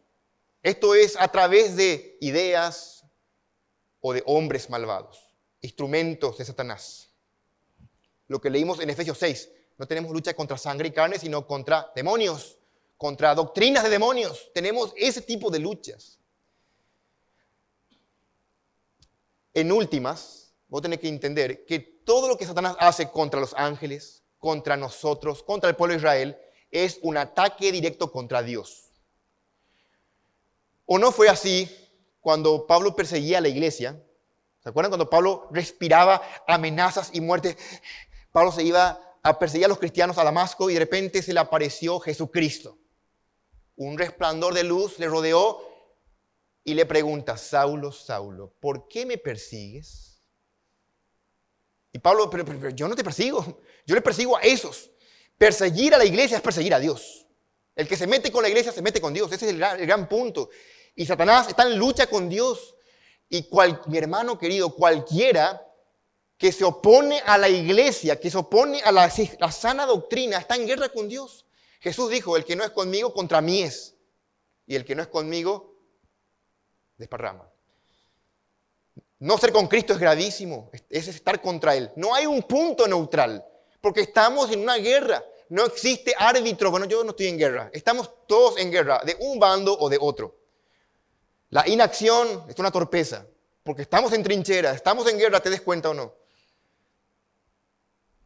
Esto es a través de ideas o de hombres malvados, instrumentos de Satanás. Lo que leímos en Efesios 6, no tenemos lucha contra sangre y carne, sino contra demonios, contra doctrinas de demonios. Tenemos ese tipo de luchas. En últimas, vos tenés que entender que todo lo que Satanás hace contra los ángeles, contra nosotros, contra el pueblo de Israel, es un ataque directo contra Dios. ¿O no fue así cuando Pablo perseguía a la iglesia? ¿Se acuerdan cuando Pablo respiraba amenazas y muerte? Pablo se iba a perseguir a los cristianos a Damasco y de repente se le apareció Jesucristo. Un resplandor de luz le rodeó y le pregunta: Saulo, Saulo, ¿por qué me persigues? Y Pablo, pero yo no te persigo, yo le persigo a esos. Perseguir a la iglesia es perseguir a Dios. El que se mete con la iglesia se mete con Dios, ese es el gran punto. Y Satanás está en lucha con Dios. Y mi hermano querido, cualquiera que se opone a la iglesia, que se opone a la sana doctrina, está en guerra con Dios. Jesús dijo: el que no es conmigo, contra mí es. Y el que no es conmigo, desparrama. No ser con Cristo es gravísimo, es estar contra Él. No hay un punto neutral, porque estamos en una guerra. No existe árbitro. Bueno, yo no estoy en guerra. Estamos todos en guerra, de un bando o de otro. La inacción es una torpeza, porque estamos en trinchera, estamos en guerra, te des cuenta o no.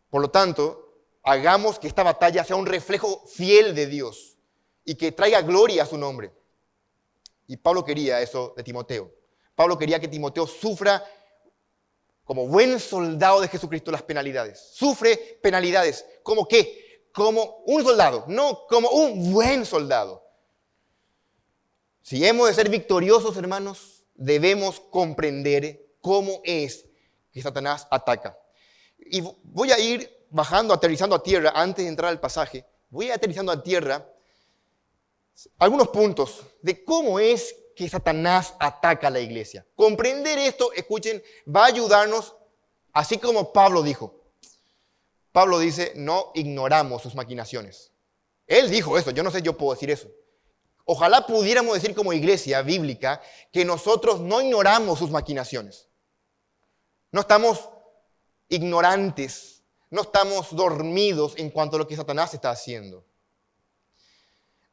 Por lo tanto, hagamos que esta batalla sea un reflejo fiel de Dios y que traiga gloria a su nombre. Y Pablo quería eso de Timoteo. Pablo quería que Timoteo sufra como buen soldado de Jesucristo las penalidades. Sufre penalidades. ¿Cómo qué? Como un soldado, no como un buen soldado. Si hemos de ser victoriosos, hermanos, debemos comprender cómo es que Satanás ataca. Y voy a ir bajando, aterrizando a tierra, antes de entrar al pasaje, voy a ir aterrizando a tierra algunos puntos de cómo es que Satanás ataca a la iglesia. Comprender esto, escuchen, va a ayudarnos, así como Pablo dijo. Pablo dice: no ignoramos sus maquinaciones. Él dijo eso, yo no sé, yo puedo decir eso. Ojalá pudiéramos decir como iglesia bíblica que nosotros no ignoramos sus maquinaciones. No estamos ignorantes, no estamos dormidos en cuanto a lo que Satanás está haciendo.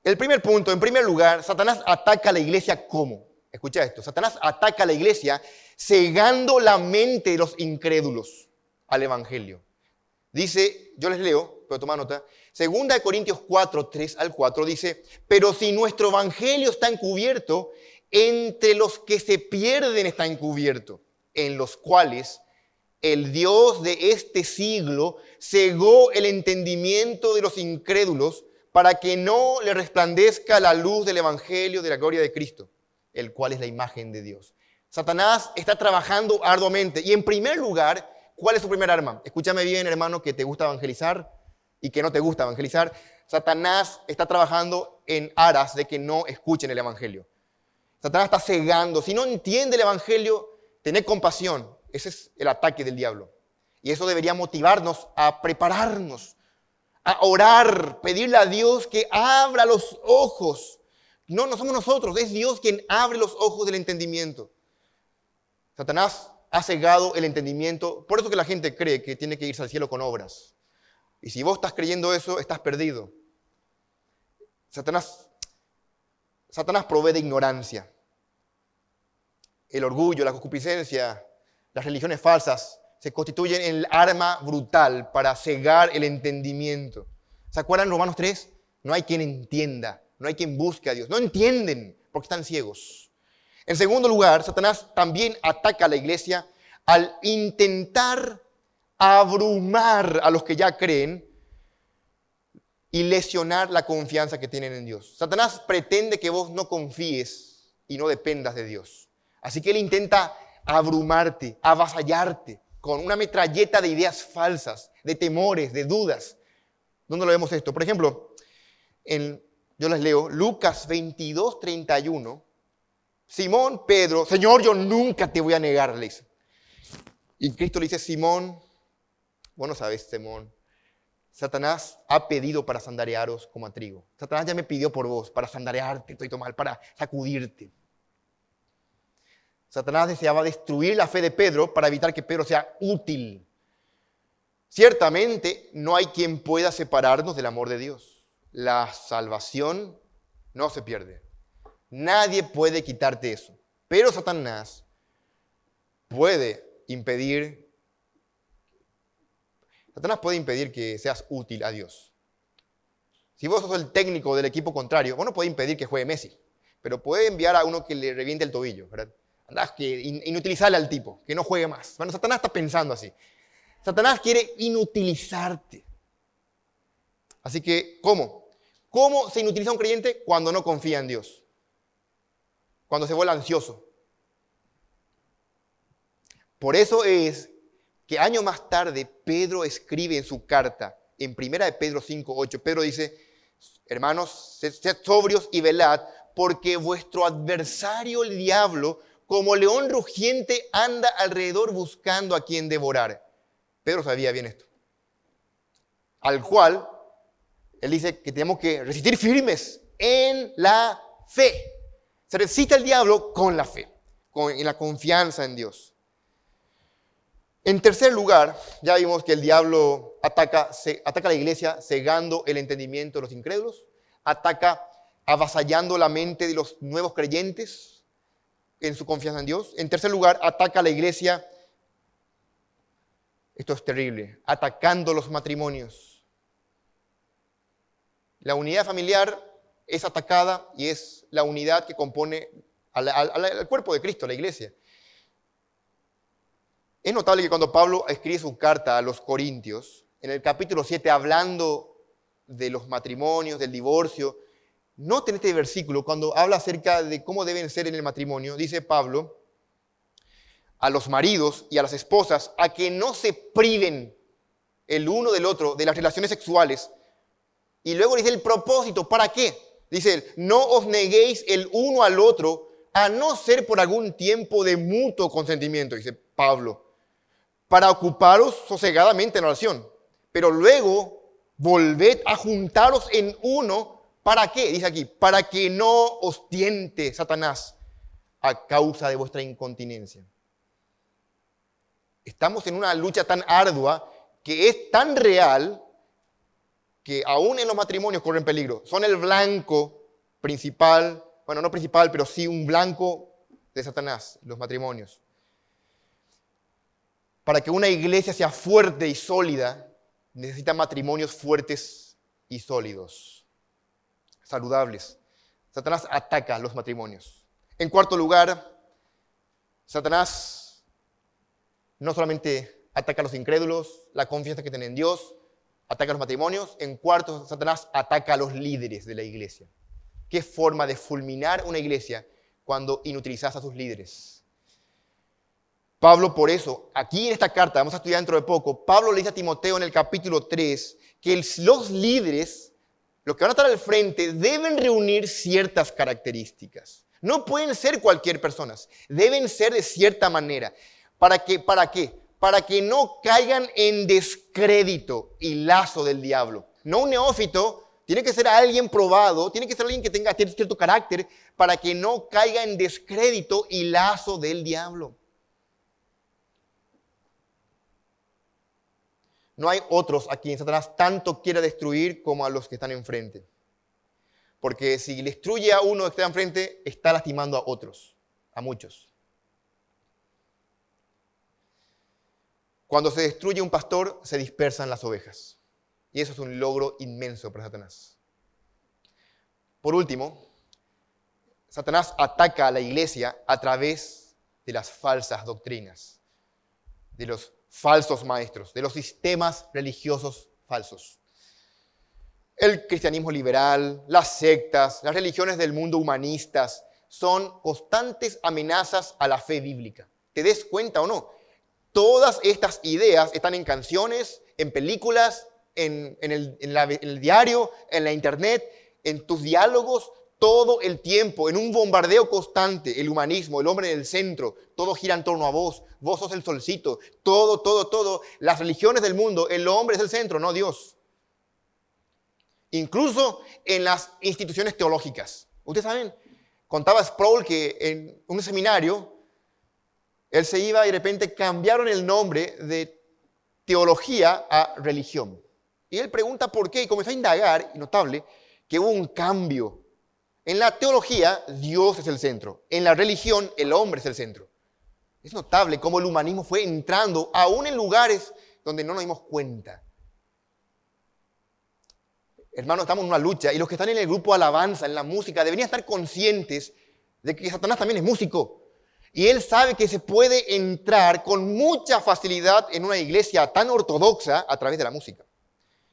El primer punto, en primer lugar, Satanás ataca a la iglesia ¿cómo? Escucha esto, Satanás ataca a la iglesia cegando la mente de los incrédulos al evangelio. Dice, yo les leo, pero toma nota, 2 Corintios 4, 3 al 4 dice, pero si nuestro evangelio está encubierto, entre los que se pierden está encubierto, en los cuales el Dios de este siglo cegó el entendimiento de los incrédulos para que no le resplandezca la luz del evangelio de la gloria de Cristo, el cual es la imagen de Dios. Satanás está trabajando arduamente y en primer lugar, ¿cuál es su primer arma? Escúchame bien, hermano, que te gusta evangelizar y que no te gusta evangelizar. Satanás está trabajando en aras de que no escuchen el evangelio. Satanás está cegando. Si no entiende el evangelio, tened compasión. Ese es el ataque del diablo. Y eso debería motivarnos a prepararnos, a orar, pedirle a Dios que abra los ojos. No somos nosotros, es Dios quien abre los ojos del entendimiento. Satanás ha cegado el entendimiento. Por eso que la gente cree que tiene que irse al cielo con obras. Y si vos estás creyendo eso, estás perdido. Satanás provee de ignorancia. El orgullo, la concupiscencia, las religiones falsas se constituyen en el arma brutal para cegar el entendimiento. ¿Se acuerdan Romanos 3? No hay quien entienda, no hay quien busque a Dios. No entienden porque están ciegos. En segundo lugar, Satanás también ataca a la iglesia al intentar abrumar a los que ya creen y lesionar la confianza que tienen en Dios. Satanás pretende que vos no confíes y no dependas de Dios. Así que él intenta abrumarte, avasallarte con una metralleta de ideas falsas, de temores, de dudas. ¿Dónde lo vemos esto? Por ejemplo, yo les leo Lucas 22, 31. Simón, Pedro, Señor, yo nunca te voy a negar, le dice. Y Cristo le dice, Simón, vos no sabes, Simón, Satanás ha pedido para sandarearos como a trigo. Satanás ya me pidió por vos, para sandarearte, todo mal, para sacudirte. Satanás deseaba destruir la fe de Pedro para evitar que Pedro sea útil. Ciertamente no hay quien pueda separarnos del amor de Dios. La salvación no se pierde. Nadie puede quitarte eso. Pero Satanás puede impedir que seas útil a Dios. Si vos sos el técnico del equipo contrario, vos no podés impedir que juegue Messi, pero puede enviar a uno que le reviente el tobillo, ¿verdad? Andás que inutilizarle al tipo, que no juegue más. Bueno, Satanás está pensando así. Satanás quiere inutilizarte. Así que, ¿cómo? ¿Cómo se inutiliza un creyente? Cuando no confía en Dios. Cuando se vuelve ansioso. Por eso es que años más tarde Pedro escribe en su carta, en 1 de Pedro 5:8, Pedro dice, hermanos, sed sobrios y velad, porque vuestro adversario el diablo, como león rugiente, anda alrededor buscando a quien devorar. Pedro sabía bien esto. Al cual, él dice que tenemos que resistir firmes en la fe. Se resiste al diablo con la fe, en la confianza en Dios. En tercer lugar, ya vimos que el diablo ataca a la iglesia cegando el entendimiento de los incrédulos, ataca avasallando la mente de los nuevos creyentes en su confianza en Dios. En tercer lugar, ataca a la iglesia, esto es terrible, atacando los matrimonios. La unidad familiar es atacada y es la unidad que compone al cuerpo de Cristo, la iglesia. Es notable que cuando Pablo escribe su carta a los Corintios, en el capítulo 7, hablando de los matrimonios, del divorcio, noten este versículo, cuando habla acerca de cómo deben ser en el matrimonio, dice Pablo, a los maridos y a las esposas, a que no se priven el uno del otro de las relaciones sexuales. Y luego dice el propósito, ¿para qué? Dice él, no os neguéis el uno al otro, a no ser por algún tiempo de mutuo consentimiento, dice Pablo, para ocuparos sosegadamente en oración. Pero luego volved a juntaros en uno, ¿para qué? Dice aquí, para que no os tiente Satanás a causa de vuestra incontinencia. Estamos en una lucha tan ardua que es tan real que aún en los matrimonios corren peligro. Son el blanco principal, bueno, no principal, pero sí un blanco de Satanás, los matrimonios. Para que una iglesia sea fuerte y sólida, necesita matrimonios fuertes y sólidos, saludables. Satanás ataca los matrimonios. En cuarto lugar, Satanás no solamente ataca a los incrédulos, la confianza que tienen en Dios, ataca a los matrimonios. En cuarto, Satanás ataca a los líderes de la iglesia. ¿Qué forma de fulminar una iglesia cuando inutilizas a sus líderes? Pablo, por eso, aquí en esta carta, vamos a estudiar dentro de poco, Pablo le dice a Timoteo en el capítulo 3 que los líderes, los que van a estar al frente, deben reunir ciertas características. No pueden ser cualquier persona, deben ser de cierta manera. ¿Para qué? Para que no caigan en descrédito y lazo del diablo. No un neófito, tiene que ser alguien probado, tiene que ser alguien que tenga cierto carácter para que no caiga en descrédito y lazo del diablo. No hay otros a quien Satanás tanto quiera destruir como a los que están enfrente. Porque si destruye a uno que está enfrente, está lastimando a otros, a muchos. Cuando se destruye un pastor, se dispersan las ovejas. Y eso es un logro inmenso para Satanás. Por último, Satanás ataca a la iglesia a través de las falsas doctrinas, de los falsos maestros, de los sistemas religiosos falsos. El cristianismo liberal, las sectas, las religiones del mundo humanistas son constantes amenazas a la fe bíblica. ¿Te des cuenta o no? Todas estas ideas están en canciones, en películas, en el diario, en la internet, en tus diálogos, todo el tiempo, en un bombardeo constante. El humanismo, el hombre en el centro, todo gira en torno a vos. Vos sos el solcito, todo. Las religiones del mundo, el hombre es el centro, no Dios. Incluso en las instituciones teológicas. Ustedes saben, contaba Sproul que en un seminario, él se iba y de repente cambiaron el nombre de teología a religión. Y él pregunta por qué y comenzó a indagar, y notable, que hubo un cambio. En la teología, Dios es el centro. En la religión, el hombre es el centro. Es notable cómo el humanismo fue entrando aún en lugares donde no nos dimos cuenta. Hermanos, estamos en una lucha y los que están en el grupo alabanza, en la música, deberían estar conscientes de que Satanás también es músico. Y él sabe que se puede entrar con mucha facilidad en una iglesia tan ortodoxa a través de la música.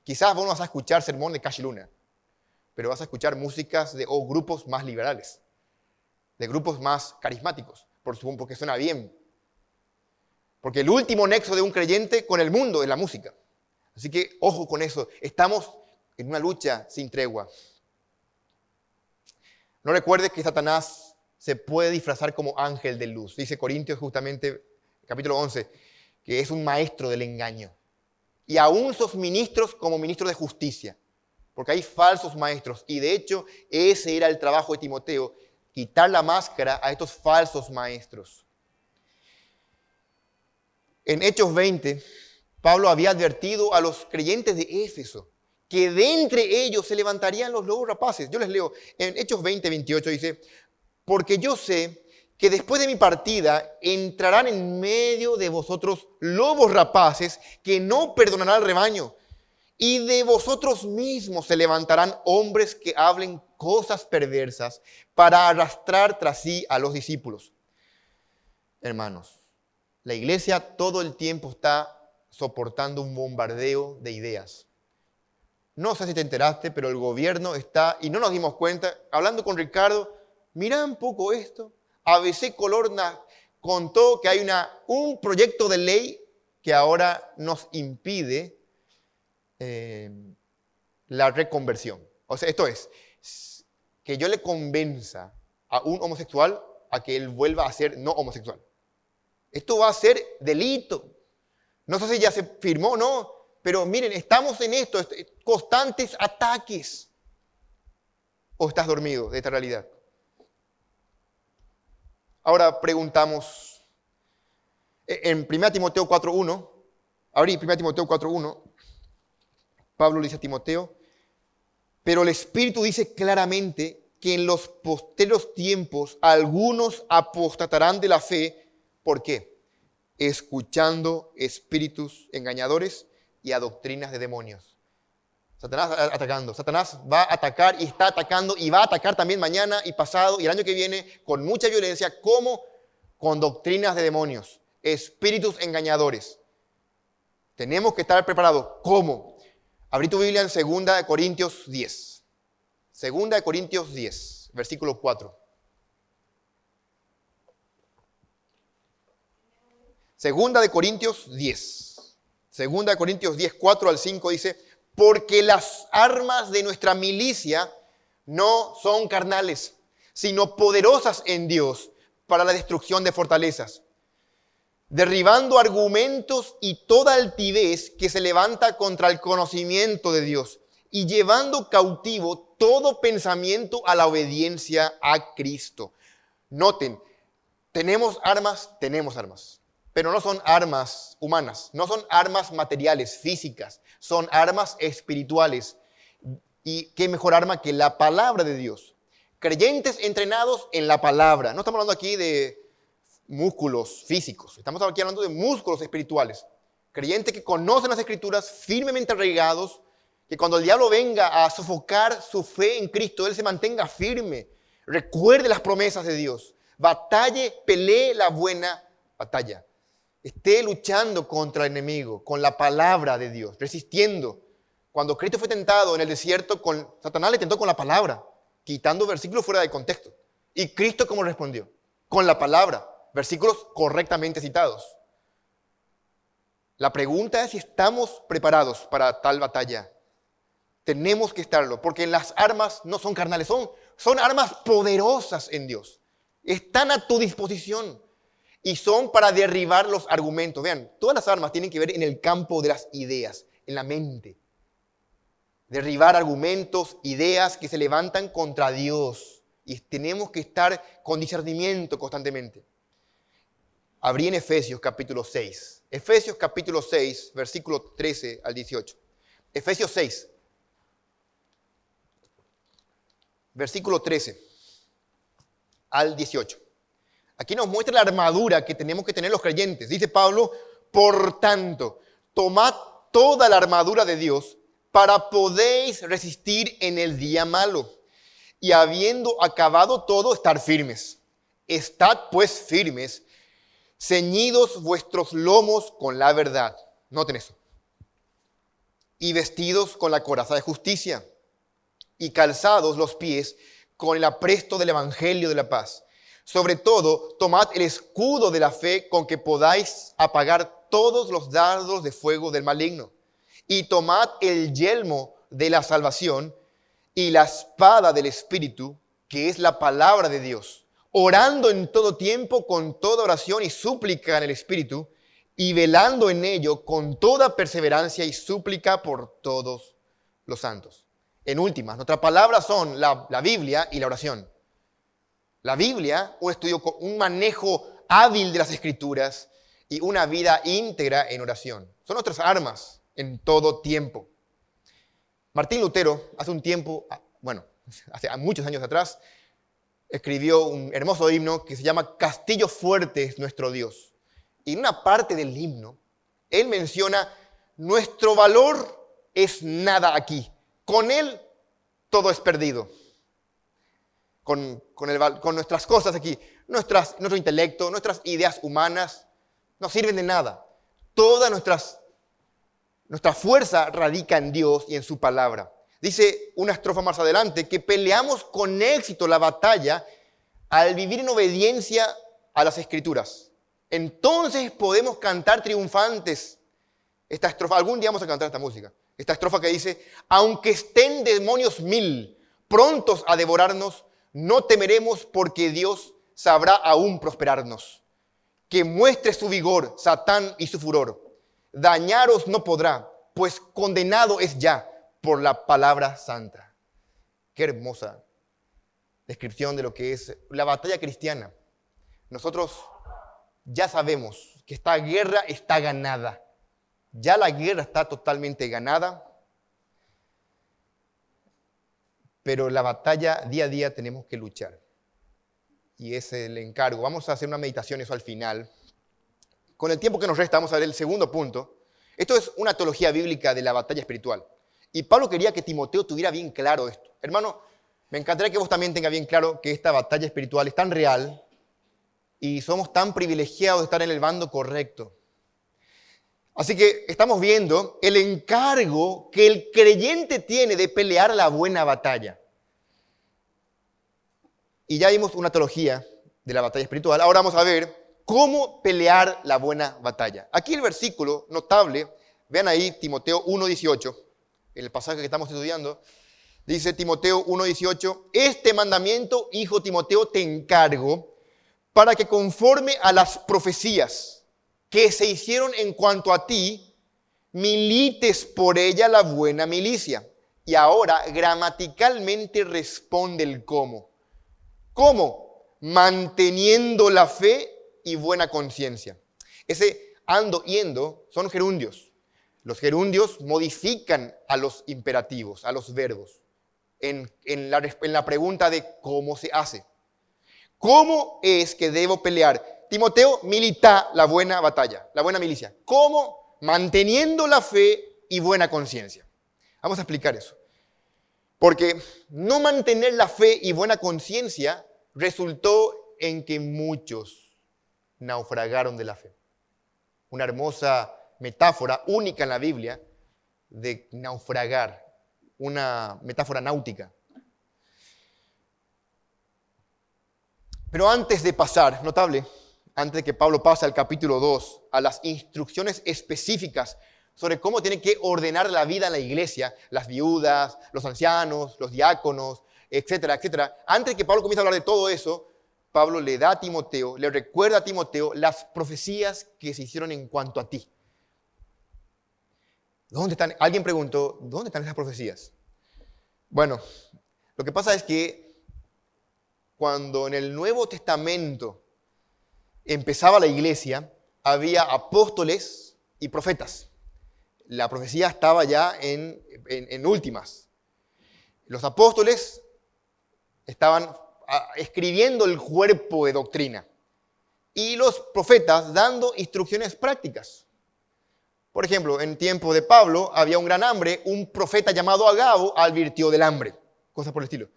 Quizás vos no vas a escuchar sermón de Cash Luna, pero vas a escuchar músicas de grupos más liberales, de grupos más carismáticos, porque suena bien. Porque el último nexo de un creyente con el mundo es la música. Así que ojo con eso, estamos en una lucha sin tregua. No recuerdes que Satanás se puede disfrazar como ángel de luz. Dice Corintios justamente, capítulo 11, que es un maestro del engaño. Y aún sos ministros como ministros de justicia. Porque hay falsos maestros. Y de hecho, ese era el trabajo de Timoteo, quitar la máscara a estos falsos maestros. En Hechos 20, Pablo había advertido a los creyentes de Éfeso que de entre ellos se levantarían los lobos rapaces. Yo les leo, en Hechos 20, 28 dice, porque yo sé que después de mi partida entrarán en medio de vosotros lobos rapaces que no perdonarán al rebaño. Y de vosotros mismos se levantarán hombres que hablen cosas perversas para arrastrar tras sí a los discípulos. Hermanos, la iglesia todo el tiempo está soportando un bombardeo de ideas. No sé si te enteraste, pero el gobierno está, y no nos dimos cuenta, hablando con Ricardo, mira un poco esto. ABC Colorna contó que hay un proyecto de ley que ahora nos impide la reconversión. O sea, esto es, que yo le convenza a un homosexual a que él vuelva a ser no homosexual. Esto va a ser delito. No sé si ya se firmó o no, pero miren, estamos en esto, constantes ataques. ¿O estás dormido de esta realidad? Ahora preguntamos, en 1 Timoteo 4.1, abrí 1 Timoteo 4.1, Pablo le dice a Timoteo, Pero el Espíritu dice claramente que en los posteros tiempos algunos apostatarán de la fe. ¿Por qué? Escuchando espíritus engañadores y a doctrinas de demonios. Satanás atacando. Satanás va a atacar y está atacando y va a atacar también mañana y pasado y el año que viene con mucha violencia, como con doctrinas de demonios, espíritus engañadores. Tenemos que estar preparados. ¿Cómo? Abrí tu Biblia en 2 Corintios 10. 2 Corintios 10, versículo 4. 2 Corintios 10. 2 Corintios 10, 4 al 5 dice: porque las armas de nuestra milicia no son carnales, sino poderosas en Dios para la destrucción de fortalezas, derribando argumentos y toda altivez que se levanta contra el conocimiento de Dios y llevando cautivo todo pensamiento a la obediencia a Cristo. Noten, tenemos armas, pero no son armas humanas, no son armas materiales, físicas, son armas espirituales. ¿Y qué mejor arma que la palabra de Dios? Creyentes entrenados en la palabra. No estamos hablando aquí de músculos físicos, estamos aquí hablando de músculos espirituales. Creyentes que conocen las Escrituras, firmemente arraigados, que cuando el diablo venga a sofocar su fe en Cristo, él se mantenga firme, recuerde las promesas de Dios, batalle, pelee la buena batalla. Esté luchando contra el enemigo con la palabra de Dios, resistiendo. Cuando Cristo fue tentado en el desierto, Satanás le tentó con la palabra, quitando versículos fuera de contexto. ¿Y Cristo cómo respondió? Con la palabra, versículos correctamente citados. La pregunta es si estamos preparados para tal batalla. Tenemos que estarlo, porque las armas no son carnales, son armas poderosas en Dios. Están a tu disposición. Y son para derribar los argumentos. Vean, todas las armas tienen que ver en el campo de las ideas, en la mente. Derribar argumentos, ideas que se levantan contra Dios. Y tenemos que estar con discernimiento constantemente. Abrí en Efesios capítulo 6. Efesios capítulo 6, versículo 13 al 18. Efesios 6, versículo 13 al 18. Aquí nos muestra la armadura que tenemos que tener los creyentes. Dice Pablo: por tanto, tomad toda la armadura de Dios para podéis resistir en el día malo. Y habiendo acabado todo, estar firmes. Estad pues firmes, ceñidos vuestros lomos con la verdad. Noten eso. Y vestidos con la coraza de justicia. Y calzados los pies con el apresto del evangelio de la paz. Sobre todo, tomad el escudo de la fe con que podáis apagar todos los dardos de fuego del maligno. Y tomad el yelmo de la salvación y la espada del Espíritu, que es la palabra de Dios, orando en todo tiempo con toda oración y súplica en el Espíritu, y velando en ello con toda perseverancia y súplica por todos los santos. En últimas, nuestras palabras son la Biblia y la oración. La Biblia, un estudio, un manejo hábil de las Escrituras y una vida íntegra en oración. Son nuestras armas en todo tiempo. Martín Lutero, hace muchos años atrás, escribió un hermoso himno que se llama Castillo fuerte es nuestro Dios. Y en una parte del himno, él menciona: nuestro valor es nada aquí. Con él todo es perdido. Con nuestras cosas aquí, nuestro intelecto, nuestras ideas humanas, no sirven de nada. Toda nuestra fuerza radica en Dios y en su palabra. Dice una estrofa más adelante que peleamos con éxito la batalla al vivir en obediencia a las Escrituras. Entonces podemos cantar triunfantes esta estrofa. Algún día vamos a cantar esta música. Esta estrofa que dice: aunque estén demonios 1000 prontos a devorarnos, no temeremos porque Dios sabrá aún prosperarnos. Que muestre su vigor Satán y su furor. Dañaros no podrá, pues condenado es ya por la palabra santa. Qué hermosa descripción de lo que es la batalla cristiana. Nosotros ya sabemos que esta guerra está ganada. Ya la guerra está totalmente ganada. pero la batalla día a día tenemos que luchar. Y ese es el encargo. Vamos a hacer una meditación eso al final. Con el tiempo que nos resta, vamos a ver el segundo punto. Esto es una teología bíblica de la batalla espiritual. Y Pablo quería que Timoteo tuviera bien claro esto. Hermano, me encantaría que vos también tengas bien claro que esta batalla espiritual es tan real y somos tan privilegiados de estar en el bando correcto. Así que estamos viendo el encargo que el creyente tiene de pelear la buena batalla. Y ya vimos una teología de la batalla espiritual. Ahora vamos a ver cómo pelear la buena batalla. Aquí el versículo notable, vean ahí Timoteo 1:18, el pasaje que estamos estudiando, dice Timoteo 1:18, este mandamiento, hijo Timoteo, te encargo para que conforme a las profecías que se hicieron en cuanto a ti, milites por ella la buena milicia. Y ahora gramaticalmente responde el cómo. ¿Cómo? Manteniendo la fe y buena conciencia. Ese ando, yendo, son gerundios. Los gerundios modifican a los imperativos, a los verbos, en la pregunta de cómo se hace. ¿Cómo es que debo pelear? Timoteo, milita la buena batalla, la buena milicia. ¿Cómo? Manteniendo la fe y buena conciencia. Vamos a explicar eso. Porque no mantener la fe y buena conciencia resultó en que muchos naufragaron de la fe. Una hermosa metáfora única en la Biblia de naufragar, una metáfora náutica. Pero antes de pasar, notable, antes de que Pablo pase al capítulo 2, a las instrucciones específicas sobre cómo tiene que ordenar la vida en la iglesia, las viudas, los ancianos, los diáconos, etcétera, etcétera. Antes de que Pablo comience a hablar de todo eso, Pablo le da a Timoteo, le recuerda a Timoteo las profecías que se hicieron en cuanto a ti. ¿Dónde están? Alguien preguntó, ¿dónde están esas profecías? Bueno, lo que pasa es que cuando en el Nuevo Testamento empezaba la iglesia, había apóstoles y profetas. La profecía estaba ya en últimas. Los apóstoles estaban escribiendo el cuerpo de doctrina y los profetas dando instrucciones prácticas. Por ejemplo, en tiempo de Pablo había un gran hambre, un profeta llamado Agabo advirtió del hambre, cosas por el estilo.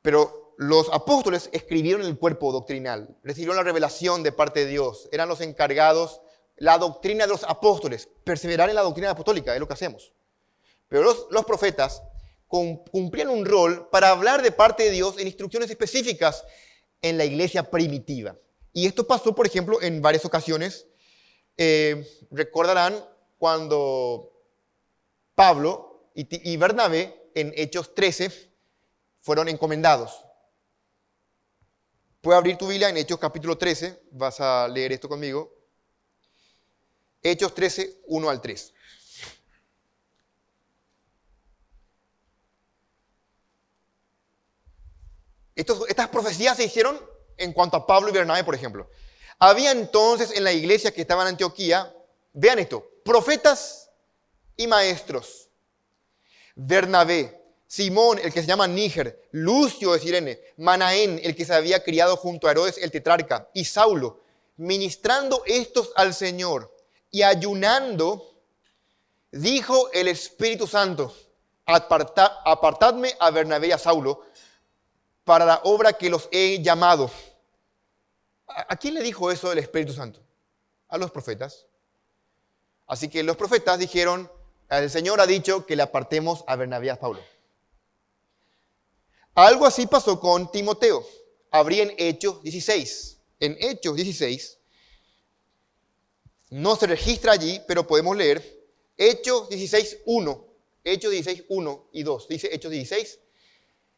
Pero los apóstoles escribieron el cuerpo doctrinal, recibieron la revelación de parte de Dios, eran los encargados. La doctrina de los apóstoles, perseverar en la doctrina apostólica, es lo que hacemos. Pero los profetas cumplían un rol para hablar de parte de Dios en instrucciones específicas en la iglesia primitiva. Y esto pasó, por ejemplo, en varias ocasiones. Recordarán cuando Pablo y Bernabé en Hechos 13 fueron encomendados. Puedes abrir tu Biblia en Hechos capítulo 13, vas a leer esto conmigo. Hechos 13, 1 al 3. Estas profecías se hicieron en cuanto a Pablo y Bernabé, por ejemplo. Había entonces en la iglesia que estaba en Antioquía, vean esto, profetas y maestros. Bernabé, Simón, el que se llama Níger, Lucio de Cirene, Manaén, el que se había criado junto a Herodes el tetrarca, y Saulo, ministrando estos al Señor y ayunando, dijo el Espíritu Santo, apartadme a Bernabé y a Saulo para la obra que los he llamado. ¿A quién le dijo eso el Espíritu Santo? A los profetas. Así que los profetas dijeron, el Señor ha dicho que le apartemos a Bernabé y a Saulo. Algo así pasó con Timoteo. Abrí en Hechos 16. En Hechos 16, no se registra allí, pero podemos leer Hechos 16, 1. Hechos 16, 1 y 2. Dice Hechos 16.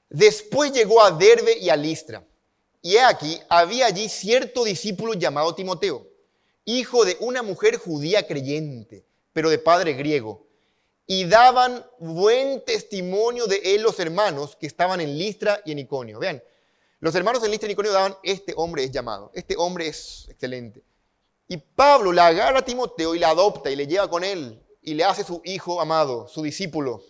Después llegó a Derbe y a Listra. Y he aquí, había allí cierto discípulo llamado Timoteo, hijo de una mujer judía creyente, pero de padre griego. Y daban buen testimonio de él los hermanos que estaban en Listra y en Iconio. Vean, los hermanos en Listra y en Iconio daban, este hombre es llamado, este hombre es excelente. Y Pablo le agarra a Timoteo y le adopta y le lleva con él y le hace su hijo amado, su discípulo.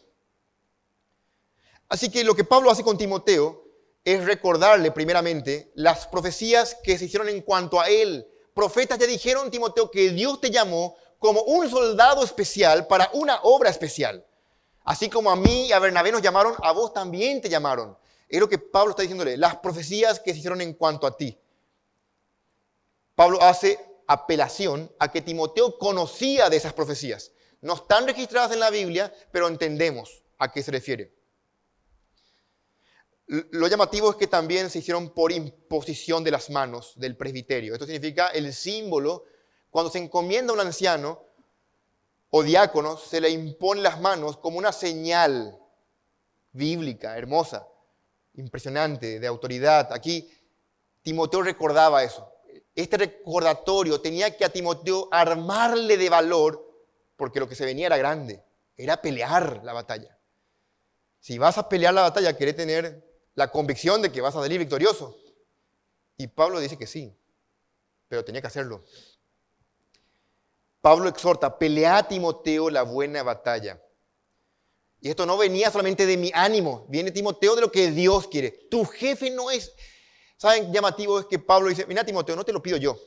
Así que lo que Pablo hace con Timoteo es recordarle primeramente las profecías que se hicieron en cuanto a él. Profetas ya dijeron, Timoteo, que Dios te llamó como un soldado especial para una obra especial. Así como a mí y a Bernabé nos llamaron, a vos también te llamaron. Es lo que Pablo está diciéndole, las profecías que se hicieron en cuanto a ti. Pablo hace apelación a que Timoteo conocía de esas profecías. No están registradas en la Biblia, pero entendemos a qué se refiere. Lo llamativo es que también se hicieron por imposición de las manos del presbiterio. Esto significa el símbolo, cuando se encomienda a un anciano o diácono, se le impone las manos como una señal bíblica, hermosa, impresionante, de autoridad. Aquí Timoteo recordaba eso. Este recordatorio tenía que a Timoteo armarle de valor, porque lo que se venía era grande, era pelear la batalla. Si vas a pelear la batalla, querés tener la convicción de que vas a salir victorioso. Y Pablo dice que sí, pero tenía que hacerlo. Pablo exhorta, pelea a Timoteo la buena batalla. Y esto no venía solamente de mi ánimo, viene Timoteo de lo que Dios quiere. Tu jefe no es... ¿Saben? Llamativo es que Pablo dice, mira Timoteo, no te lo pido yo,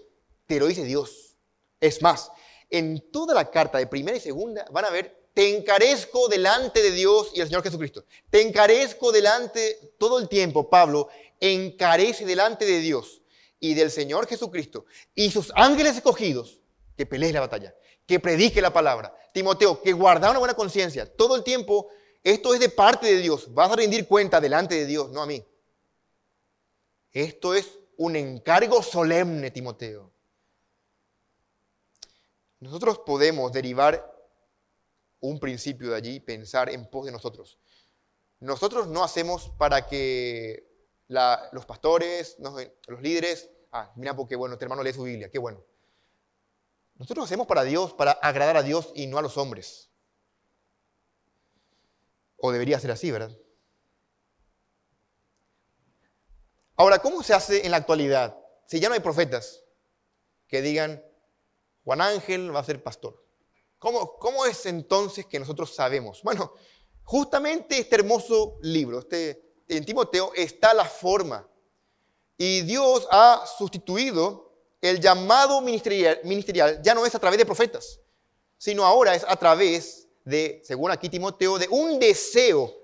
te lo dice Dios. Es más, en toda la carta de primera y segunda van a ver, te encarezco delante de Dios y el Señor Jesucristo. Te encarezco delante, todo el tiempo Pablo encarece delante de Dios y del Señor Jesucristo y sus ángeles escogidos que pelees la batalla, que predique la palabra. Timoteo, que guarda una buena conciencia. Todo el tiempo, esto es de parte de Dios. Vas a rendir cuenta delante de Dios, no a mí. Esto es un encargo solemne, Timoteo. Nosotros podemos derivar un principio de allí y pensar en pos de nosotros. Nosotros no hacemos para que los pastores, los líderes, mira porque bueno, este hermano lee su Biblia, qué bueno. Nosotros hacemos para Dios, para agradar a Dios y no a los hombres. O debería ser así, ¿verdad? Ahora, ¿cómo se hace en la actualidad? Si ya no hay profetas que digan, Juan Ángel va a ser pastor. ¿Cómo es entonces que nosotros sabemos? Bueno, justamente este hermoso libro, en Timoteo, está la forma. Y Dios ha sustituido el llamado ministerial, ya no es a través de profetas, sino ahora es a través de, según aquí Timoteo, de un deseo,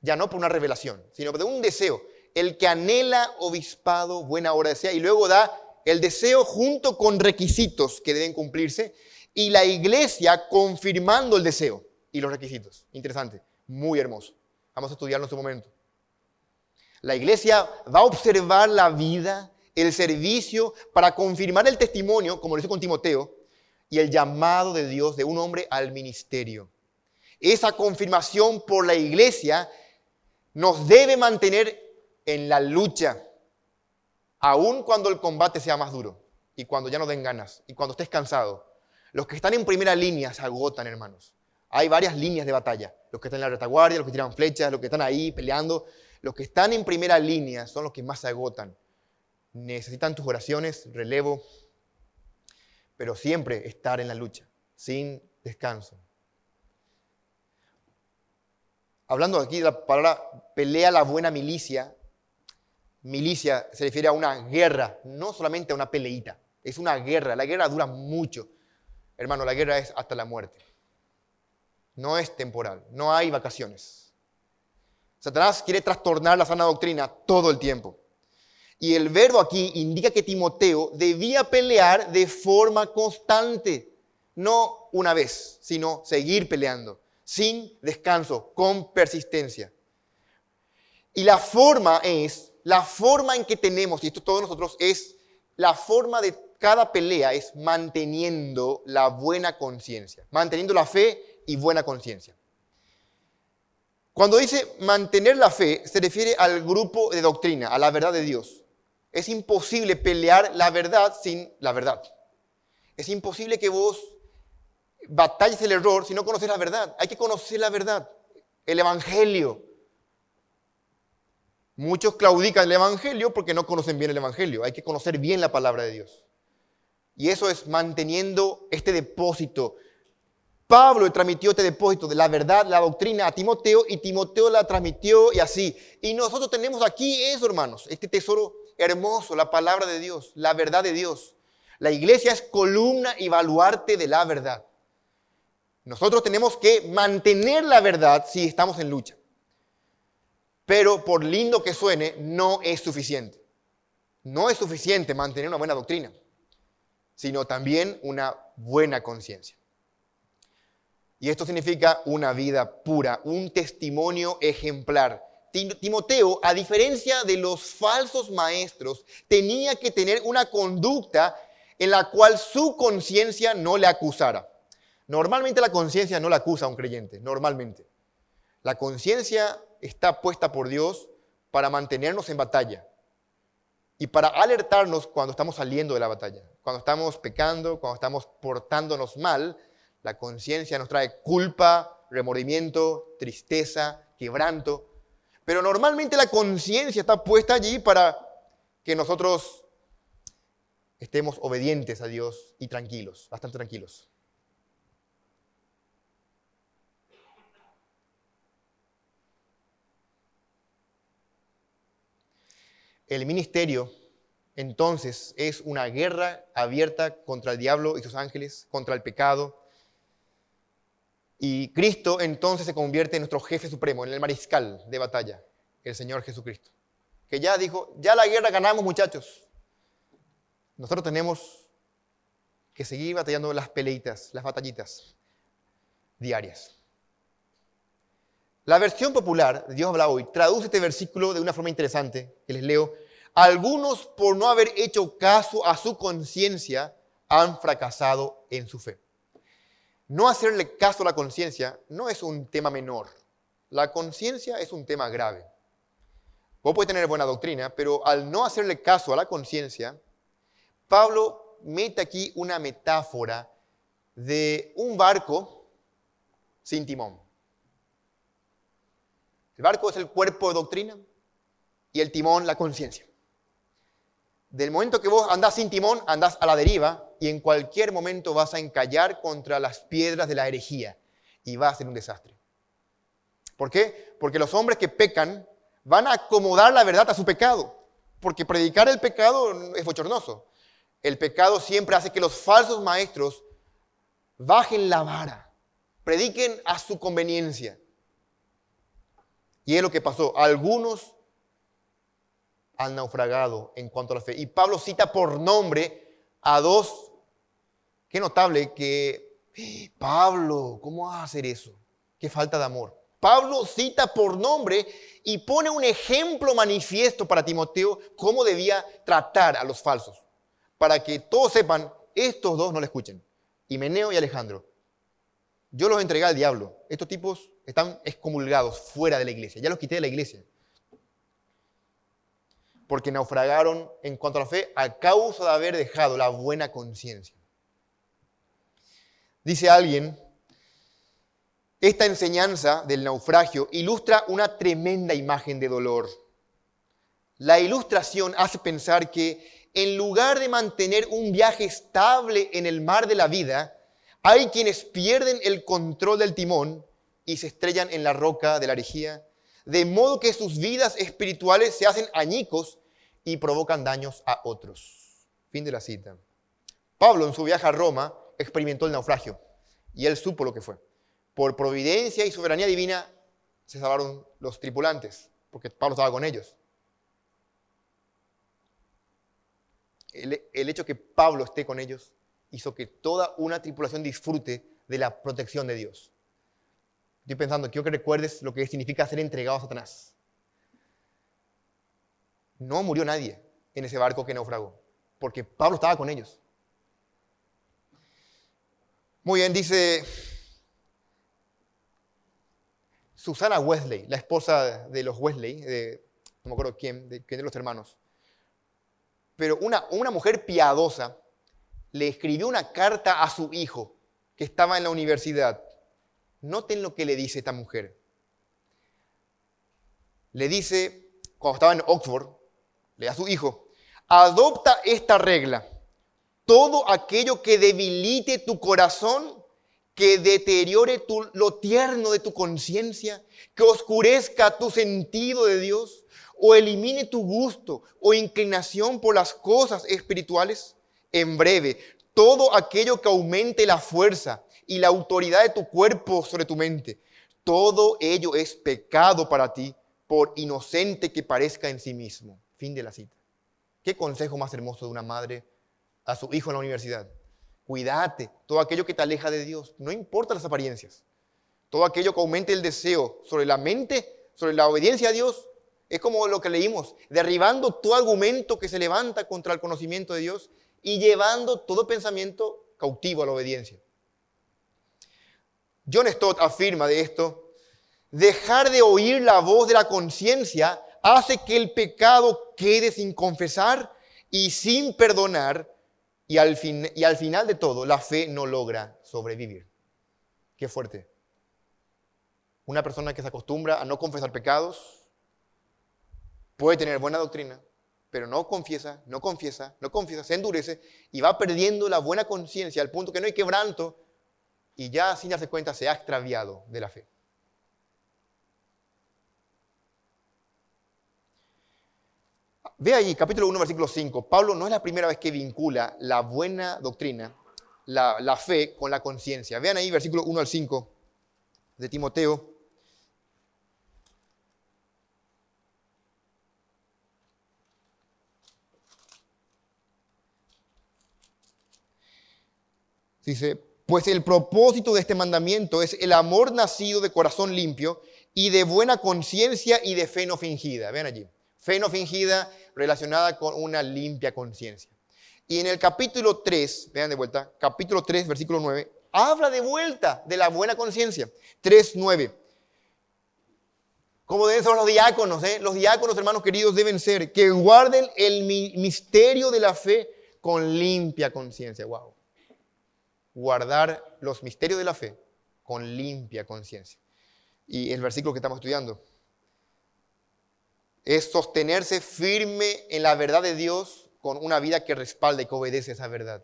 ya no por una revelación, sino de un deseo. El que anhela obispado, buena obra desea, y luego da el deseo junto con requisitos que deben cumplirse, y la iglesia confirmando el deseo y los requisitos. Interesante, muy hermoso. Vamos a estudiarlo en su momento. La iglesia va a observar la vida, el servicio, para confirmar el testimonio, como lo hizo con Timoteo, y el llamado de Dios de un hombre al ministerio. Esa confirmación por la iglesia nos debe mantener en la lucha, aun cuando el combate sea más duro, y cuando ya no den ganas, y cuando estés cansado. Los que están en primera línea se agotan, hermanos. Hay varias líneas de batalla. Los que están en la retaguardia, los que tiran flechas, los que están ahí peleando. Los que están en primera línea son los que más se agotan. Necesitan tus oraciones, relevo, pero siempre estar en la lucha, sin descanso. Hablando aquí de la palabra pelea la buena milicia, milicia se refiere a una guerra, no solamente a una peleita, es una guerra. La guerra dura mucho. Hermano, la guerra es hasta la muerte. No es temporal, no hay vacaciones. Satanás quiere trastornar la sana doctrina todo el tiempo. Y el verbo aquí indica que Timoteo debía pelear de forma constante, no una vez, sino seguir peleando, sin descanso, con persistencia. Y la forma en que tenemos, y esto todos nosotros, es la forma de cada pelea es manteniendo la buena conciencia, manteniendo la fe y buena conciencia. Cuando dice mantener la fe, se refiere al grupo de doctrina, a la verdad de Dios. Es imposible pelear la verdad sin la verdad. Es imposible que vos batalles el error si no conoces la verdad. Hay que conocer la verdad, el Evangelio. Muchos claudican el Evangelio porque no conocen bien el Evangelio. Hay que conocer bien la palabra de Dios. Y eso es manteniendo este depósito. Pablo le transmitió este depósito de la verdad, la doctrina a Timoteo, y Timoteo la transmitió y así. Y nosotros tenemos aquí eso, hermanos, este tesoro hermoso, la palabra de Dios, la verdad de Dios. La iglesia es columna y baluarte de la verdad. Nosotros tenemos que mantener la verdad si estamos en lucha. Pero por lindo que suene, no es suficiente. No es suficiente mantener una buena doctrina, sino también una buena conciencia. Y esto significa una vida pura, un testimonio ejemplar. Timoteo, a diferencia de los falsos maestros, tenía que tener una conducta en la cual su conciencia no le acusara. Normalmente la conciencia no le acusa a un creyente, normalmente. La conciencia está puesta por Dios para mantenernos en batalla y para alertarnos cuando estamos saliendo de la batalla. Cuando estamos pecando, cuando estamos portándonos mal, la conciencia nos trae culpa, remordimiento, tristeza, quebranto. Pero normalmente la conciencia está puesta allí para que nosotros estemos obedientes a Dios y tranquilos, bastante tranquilos. El ministerio, entonces, es una guerra abierta contra el diablo y sus ángeles, contra el pecado. Y Cristo entonces se convierte en nuestro jefe supremo, en el mariscal de batalla, el Señor Jesucristo. Que ya dijo, ya la guerra ganamos, muchachos. Nosotros tenemos que seguir batallando las peleitas, las batallitas diarias. La versión popular, Dios habla hoy, traduce este versículo de una forma interesante, que les leo. Algunos, por no haber hecho caso a su conciencia, han fracasado en su fe. No hacerle caso a la conciencia no es un tema menor. La conciencia es un tema grave. Vos podés tener buena doctrina, pero al no hacerle caso a la conciencia, Pablo mete aquí una metáfora de un barco sin timón. El barco es el cuerpo de doctrina y el timón la conciencia. Del momento que vos andás sin timón, andás a la deriva y en cualquier momento vas a encallar contra las piedras de la herejía y va a ser un desastre. ¿Por qué? Porque los hombres que pecan van a acomodar la verdad a su pecado, porque predicar el pecado es bochornoso. El pecado siempre hace que los falsos maestros bajen la vara, prediquen a su conveniencia. Y es lo que pasó. Algunos han naufragado en cuanto a la fe. Y Pablo cita por nombre a dos. Qué notable que, Pablo, ¿cómo vas a hacer eso? Qué falta de amor. Pablo cita por nombre y pone un ejemplo manifiesto para Timoteo cómo debía tratar a los falsos. Para que todos sepan, estos dos no le escuchen. Himeneo y Alejandro. Yo los entregué al diablo. Estos tipos están excomulgados fuera de la iglesia. Ya los quité de la iglesia. Porque naufragaron en cuanto a la fe a causa de haber dejado la buena conciencia. Dice alguien, esta enseñanza del naufragio ilustra una tremenda imagen de dolor. La ilustración hace pensar que en lugar de mantener un viaje estable en el mar de la vida, hay quienes pierden el control del timón y se estrellan en la roca de la herejía, de modo que sus vidas espirituales se hacen añicos y provocan daños a otros. Fin de la cita. Pablo, en su viaje a Roma, experimentó el naufragio y él supo lo que fue. Por providencia y soberanía divina se salvaron los tripulantes, porque Pablo estaba con ellos. El hecho que Pablo esté con ellos hizo que toda una tripulación disfrute de la protección de Dios. Estoy pensando, quiero que recuerdes lo que significa ser entregado a Satanás. No murió nadie en ese barco que naufragó, porque Pablo estaba con ellos. Muy bien, dice Susana Wesley, la esposa de los Wesley, no me acuerdo quién de los hermanos. Pero una mujer piadosa le escribió una carta a su hijo que estaba en la universidad. Noten lo que le dice esta mujer. Le dice, cuando estaba en Oxford, le da a su hijo, adopta esta regla. Todo aquello que debilite tu corazón, que deteriore lo tierno de tu conciencia, que oscurezca tu sentido de Dios, o elimine tu gusto o inclinación por las cosas espirituales. En breve, todo aquello que aumente la fuerza y la autoridad de tu cuerpo sobre tu mente, todo ello es pecado para ti, por inocente que parezca en sí mismo. Fin de la cita. ¿Qué consejo más hermoso de una madre a su hijo en la universidad? Cuídate, todo aquello que te aleja de Dios, no importa las apariencias. Todo aquello que aumente el deseo sobre la mente, sobre la obediencia a Dios, es como lo que leímos, derribando todo argumento que se levanta contra el conocimiento de Dios y llevando todo pensamiento cautivo a la obediencia. John Stott afirma de esto: dejar de oír la voz de la conciencia hace que el pecado quede sin confesar y sin perdonar, y al final de todo, la fe no logra sobrevivir. Qué fuerte. Una persona que se acostumbra a no confesar pecados puede tener buena doctrina, pero no confiesa, se endurece y va perdiendo la buena conciencia al punto que no hay quebranto y ya sin darse cuenta se ha extraviado de la fe. Ve ahí, capítulo 1, versículo 5. Pablo no es la primera vez que vincula la buena doctrina, la fe, con la conciencia. Vean ahí, versículo 1 al 5 de Timoteo. Dice: pues el propósito de este mandamiento es el amor nacido de corazón limpio y de buena conciencia y de fe no fingida. Vean allí. Fe no fingida relacionada con una limpia conciencia. Y en el capítulo 3, vean de vuelta, capítulo 3, versículo 9, habla de vuelta de la buena conciencia. 3:9. ¿Cómo deben ser los diáconos? Los diáconos, hermanos queridos, deben ser que guarden el misterio de la fe con limpia conciencia. Wow. Guardar los misterios de la fe con limpia conciencia. Y el versículo que estamos estudiando es sostenerse firme en la verdad de Dios con una vida que respalde y que obedece esa verdad.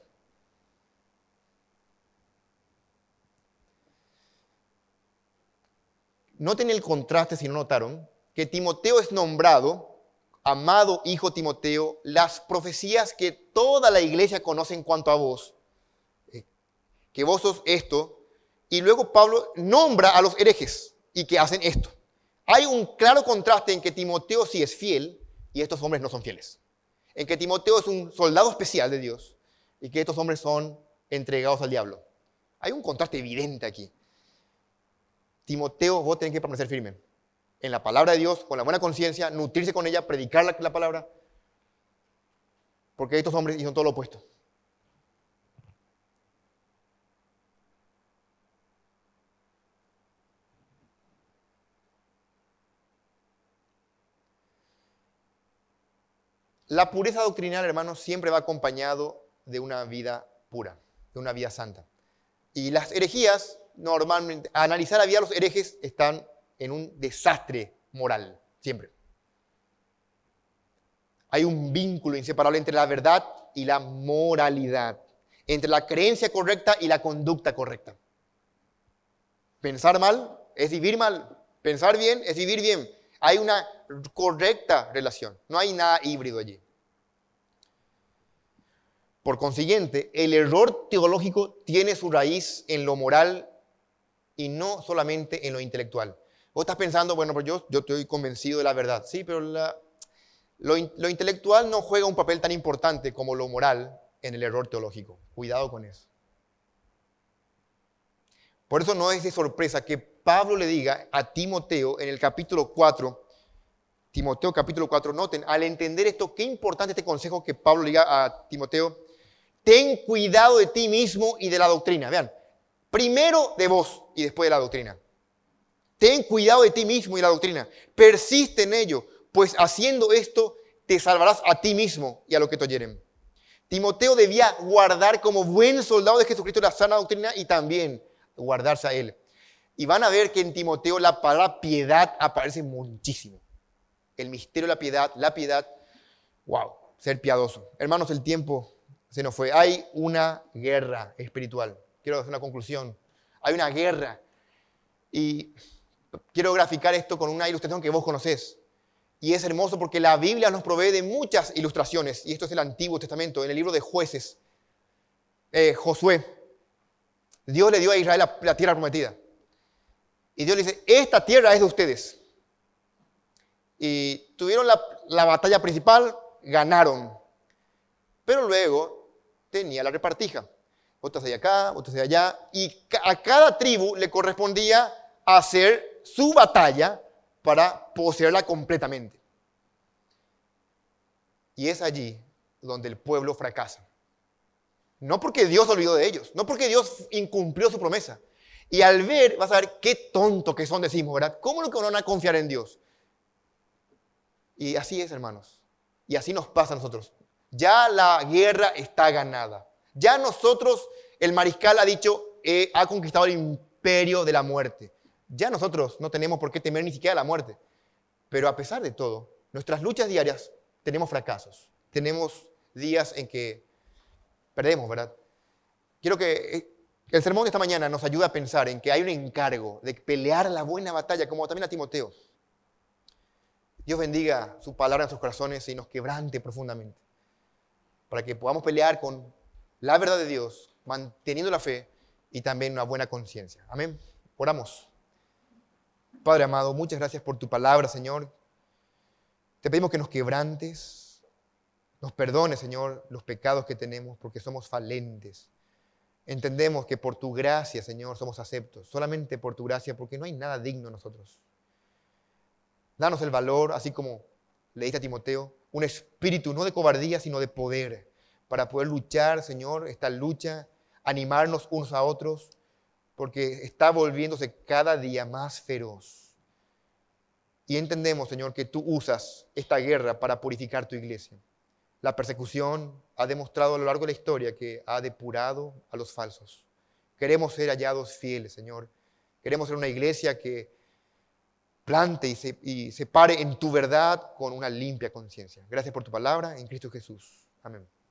Noten el contraste, si no notaron, que Timoteo es nombrado, amado hijo Timoteo, las profecías que toda la iglesia conoce en cuanto a vos, que vos sos esto, y luego Pablo nombra a los herejes y que hacen esto. Hay un claro contraste en que Timoteo sí es fiel y estos hombres no son fieles. En que Timoteo es un soldado especial de Dios y que estos hombres son entregados al diablo. Hay un contraste evidente aquí. Timoteo, vos tenés que permanecer firme en la palabra de Dios, con la buena conciencia, nutrirse con ella, predicar la palabra, porque estos hombres hicieron todo lo opuesto. La pureza doctrinal, hermanos, siempre va acompañado de una vida pura, de una vida santa. Y las herejías, normalmente, a analizar la vida de los herejes, están en un desastre moral, siempre. Hay un vínculo inseparable entre la verdad y la moralidad, entre la creencia correcta y la conducta correcta. Pensar mal es vivir mal, pensar bien es vivir bien. Hay una correcta relación, no hay nada híbrido allí. Por consiguiente, el error teológico tiene su raíz en lo moral y no solamente en lo intelectual. Vos estás pensando, bueno, pues yo estoy convencido de la verdad. Sí, pero lo intelectual no juega un papel tan importante como lo moral en el error teológico. Cuidado con eso. Por eso no es de sorpresa que Pablo le diga a Timoteo en el capítulo 4, Timoteo capítulo 4, noten, al entender esto, qué importante este consejo que Pablo le diga a Timoteo: ten cuidado de ti mismo y de la doctrina. Vean, primero de vos y después de la doctrina. Ten cuidado de ti mismo y la doctrina. Persiste en ello, pues haciendo esto te salvarás a ti mismo y a los que te oyeren. Timoteo debía guardar como buen soldado de Jesucristo la sana doctrina y también guardarse a él. Y van a ver que en Timoteo la palabra piedad aparece muchísimo. El misterio de la piedad, wow, ser piadoso. Hermanos, el tiempo se nos fue. Hay una guerra espiritual. Quiero hacer una conclusión. Hay una guerra. Y quiero graficar esto con una ilustración que vos conocés. Y es hermoso porque la Biblia nos provee de muchas ilustraciones. Y esto es el Antiguo Testamento, en el libro de Jueces. Josué. Dios le dio a Israel la tierra prometida. Y Dios le dice, esta tierra es de ustedes. Y tuvieron la batalla principal, ganaron. Pero luego tenía la repartija. Otras de acá, otras de allá. Y a cada tribu le correspondía hacer su batalla para poseerla completamente. Y es allí donde el pueblo fracasa. No porque Dios olvidó de ellos, no porque Dios incumplió su promesa. Y al ver, vas a ver qué tonto que son, decimos, ¿verdad? ¿Cómo no que van a confiar en Dios? Y así es, hermanos. Y así nos pasa a nosotros. Ya la guerra está ganada. Ya nosotros, el mariscal ha dicho, ha conquistado el imperio de la muerte. Ya nosotros no tenemos por qué temer ni siquiera la muerte. Pero a pesar de todo, nuestras luchas diarias tenemos fracasos. Tenemos días en que perdemos, ¿verdad? Quiero que el sermón de esta mañana nos ayude a pensar en que hay un encargo de pelear la buena batalla, como también a Timoteo. Dios bendiga su palabra en nuestros corazones y nos quebrante profundamente, para que podamos pelear con la verdad de Dios, manteniendo la fe y también una buena conciencia. Amén. Oramos. Padre amado, muchas gracias por tu palabra, Señor. Te pedimos que nos quebrantes, nos perdones, Señor, los pecados que tenemos, porque somos falentes. Entendemos que por tu gracia, Señor, somos aceptos. Solamente por tu gracia, porque no hay nada digno en nosotros. Danos el valor, así como le diste a Timoteo, un espíritu no de cobardía, sino de poder, para poder luchar, Señor, esta lucha, animarnos unos a otros, porque está volviéndose cada día más feroz. Y entendemos, Señor, que tú usas esta guerra para purificar tu iglesia. La persecución ha demostrado a lo largo de la historia que ha depurado a los falsos. Queremos ser hallados fieles, Señor. Queremos ser una iglesia que plante y se pare en tu verdad con una limpia conciencia. Gracias por tu palabra en Cristo Jesús. Amén.